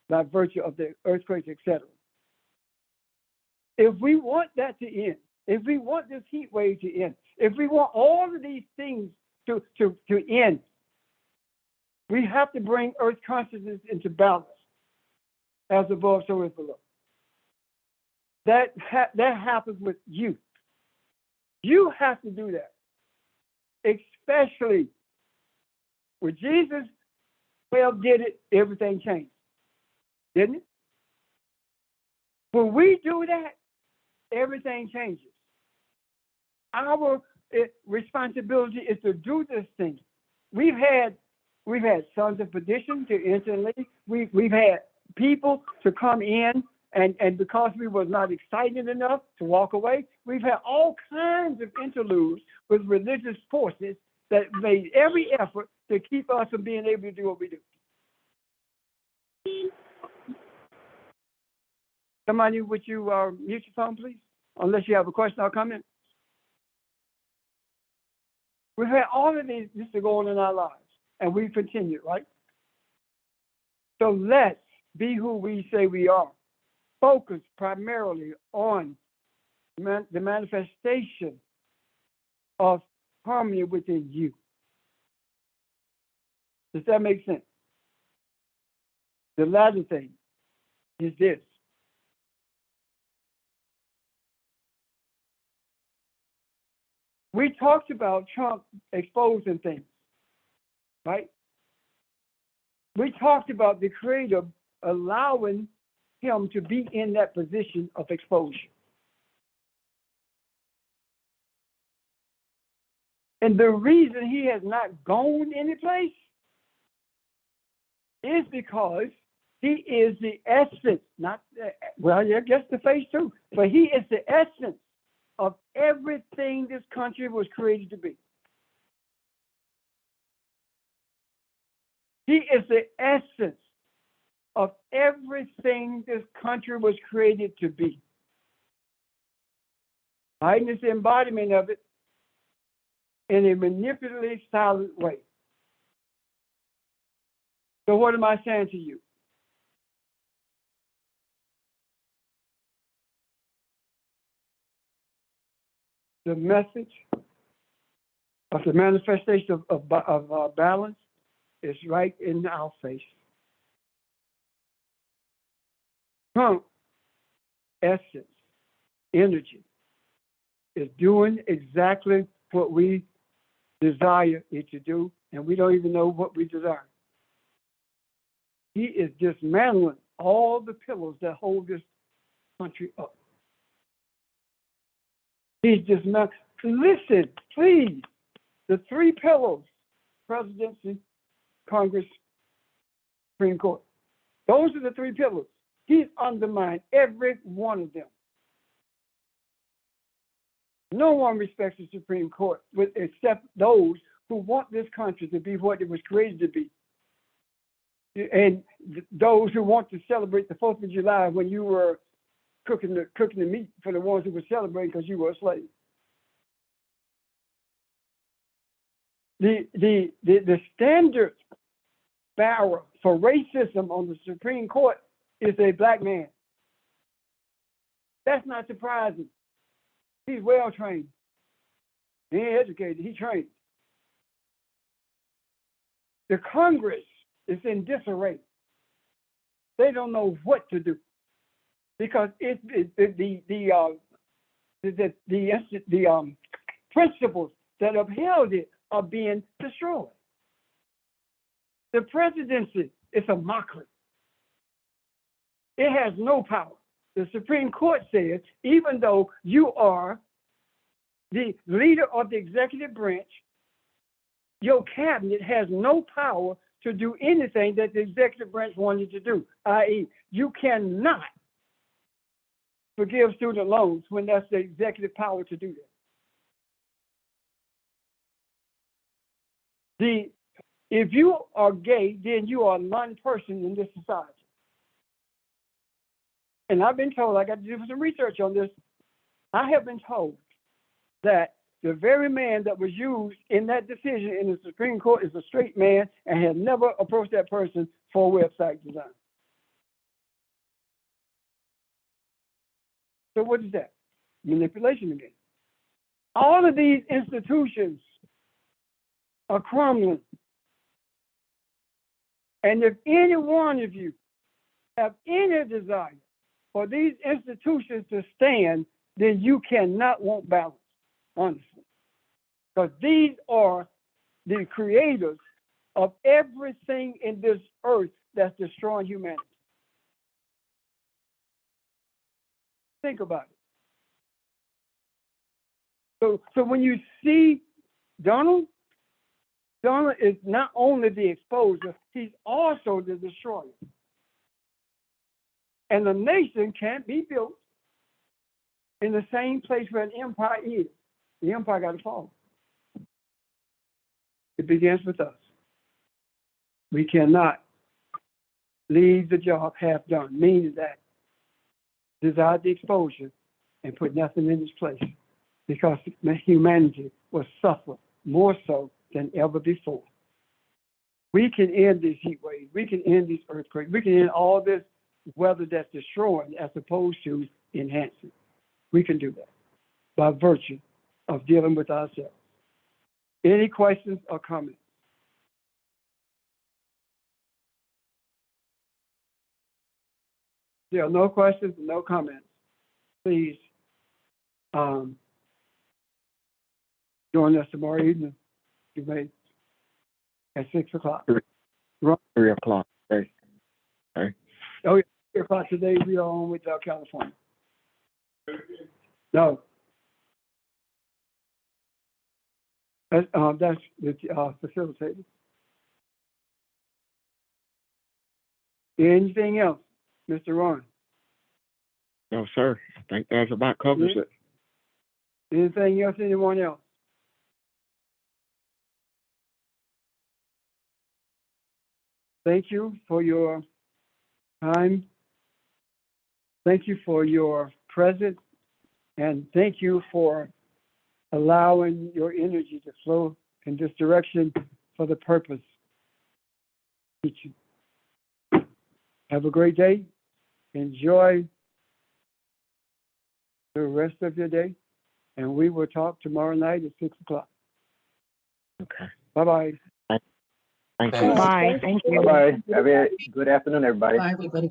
by virtue of the earthquakes, etc. If we want that to end, if we want this heat wave to end, if we want all of these things to end, we have to bring earth consciousness into balance, as above, so is below. That happens with you. You have to do that, especially when Jesus did it. Everything changed, didn't it? When we do that, everything changes. Our responsibility is to do this thing. We've had sons of perdition to enter in. We've had people to come in, and because we was not excited enough to walk away, we've had all kinds of interludes with religious forces that made every effort to keep us from being able to do what we do. Somebody, would you mute your phone, please? Unless you have a question or comment. We've had all of these just to go on in our lives, and we continue, right? So let's be who we say we are. Focus primarily on the manifestation of harmony within you. Does that make sense? The latter thing is this. We talked about Trump exposing things, right? We talked about the Creator allowing him to be in that position of exposure. And the reason he has not gone anyplace is because he is the essence, I guess the face too, but he is the essence of everything this country was created to be. He is the essence of everything this country was created to be. Hiding this embodiment of it in a manipulative, silent way. So what am I saying to you? The message of the manifestation of balance is right in our face. Trump, essence, energy, is doing exactly what we desire it to do, and we don't even know what we desire. He is dismantling all the pillars that hold this country up. He's dismantled. Listen, please. The three pillars: presidency, Congress, Supreme Court. Those are the three pillars. He's undermined every one of them. No one respects the Supreme Court except those who want this country to be what it was created to be. And those who want to celebrate the 4th of July when you were cooking the meat for the ones who were celebrating because you were a slave. The standard bearer for racism on the Supreme Court is a black man. That's not surprising. He's well trained. He ain't educated, he trained. The Congress is in disarray. They don't know what to do because the principles that upheld it are being destroyed. The presidency is a mockery. It has no power. The Supreme Court says, even though you are the leader of the executive branch, your cabinet has no power to do anything that the executive branch wanted to do, i.e., you cannot forgive student loans when that's the executive power to do that. If you are gay, then you are non-person in this society. And I've been told, I got to do some research on this, I have been told that the very man that was used in that decision in the Supreme Court is a straight man and had never approached that person for website design. So what is that? Manipulation again. All of these institutions are crumbling. And if any one of you have any desire for these institutions to stand, then you cannot want balance, honestly. Because these are the creators of everything in this earth that's destroying humanity. Think about it. So when you see Donald is not only the exposer, he's also the destroyer. And a nation can't be built in the same place where an empire is. The empire got to fall. It begins with us. We cannot leave the job half done, meaning that desire the exposure and put nothing in its place, because humanity will suffer more so than ever before. We can end these heat waves. We can end these earthquakes. We can end all this weather that's destroying as opposed to enhancing. We can do that by virtue of dealing with ourselves. Any questions or comments? There are no questions, no comments. Please join us tomorrow evening. You may at 6 o'clock. 3 o'clock. Okay. Oh, yeah, 3 o'clock today. We are on with California. No. That's the facilitator. Anything else, Mr. Ron? No, sir. I think that about covers it. Anything else, anyone else? Thank you for your time. Thank you for your presence. And thank you for allowing your energy to flow in this direction for the purpose of teaching. Have a great day. Enjoy the rest of your day. And we will talk tomorrow night at 6 o'clock. Okay. Bye-bye. Thank you. Bye. Thank you. Bye-bye. Have a good afternoon, everybody. Bye, everybody.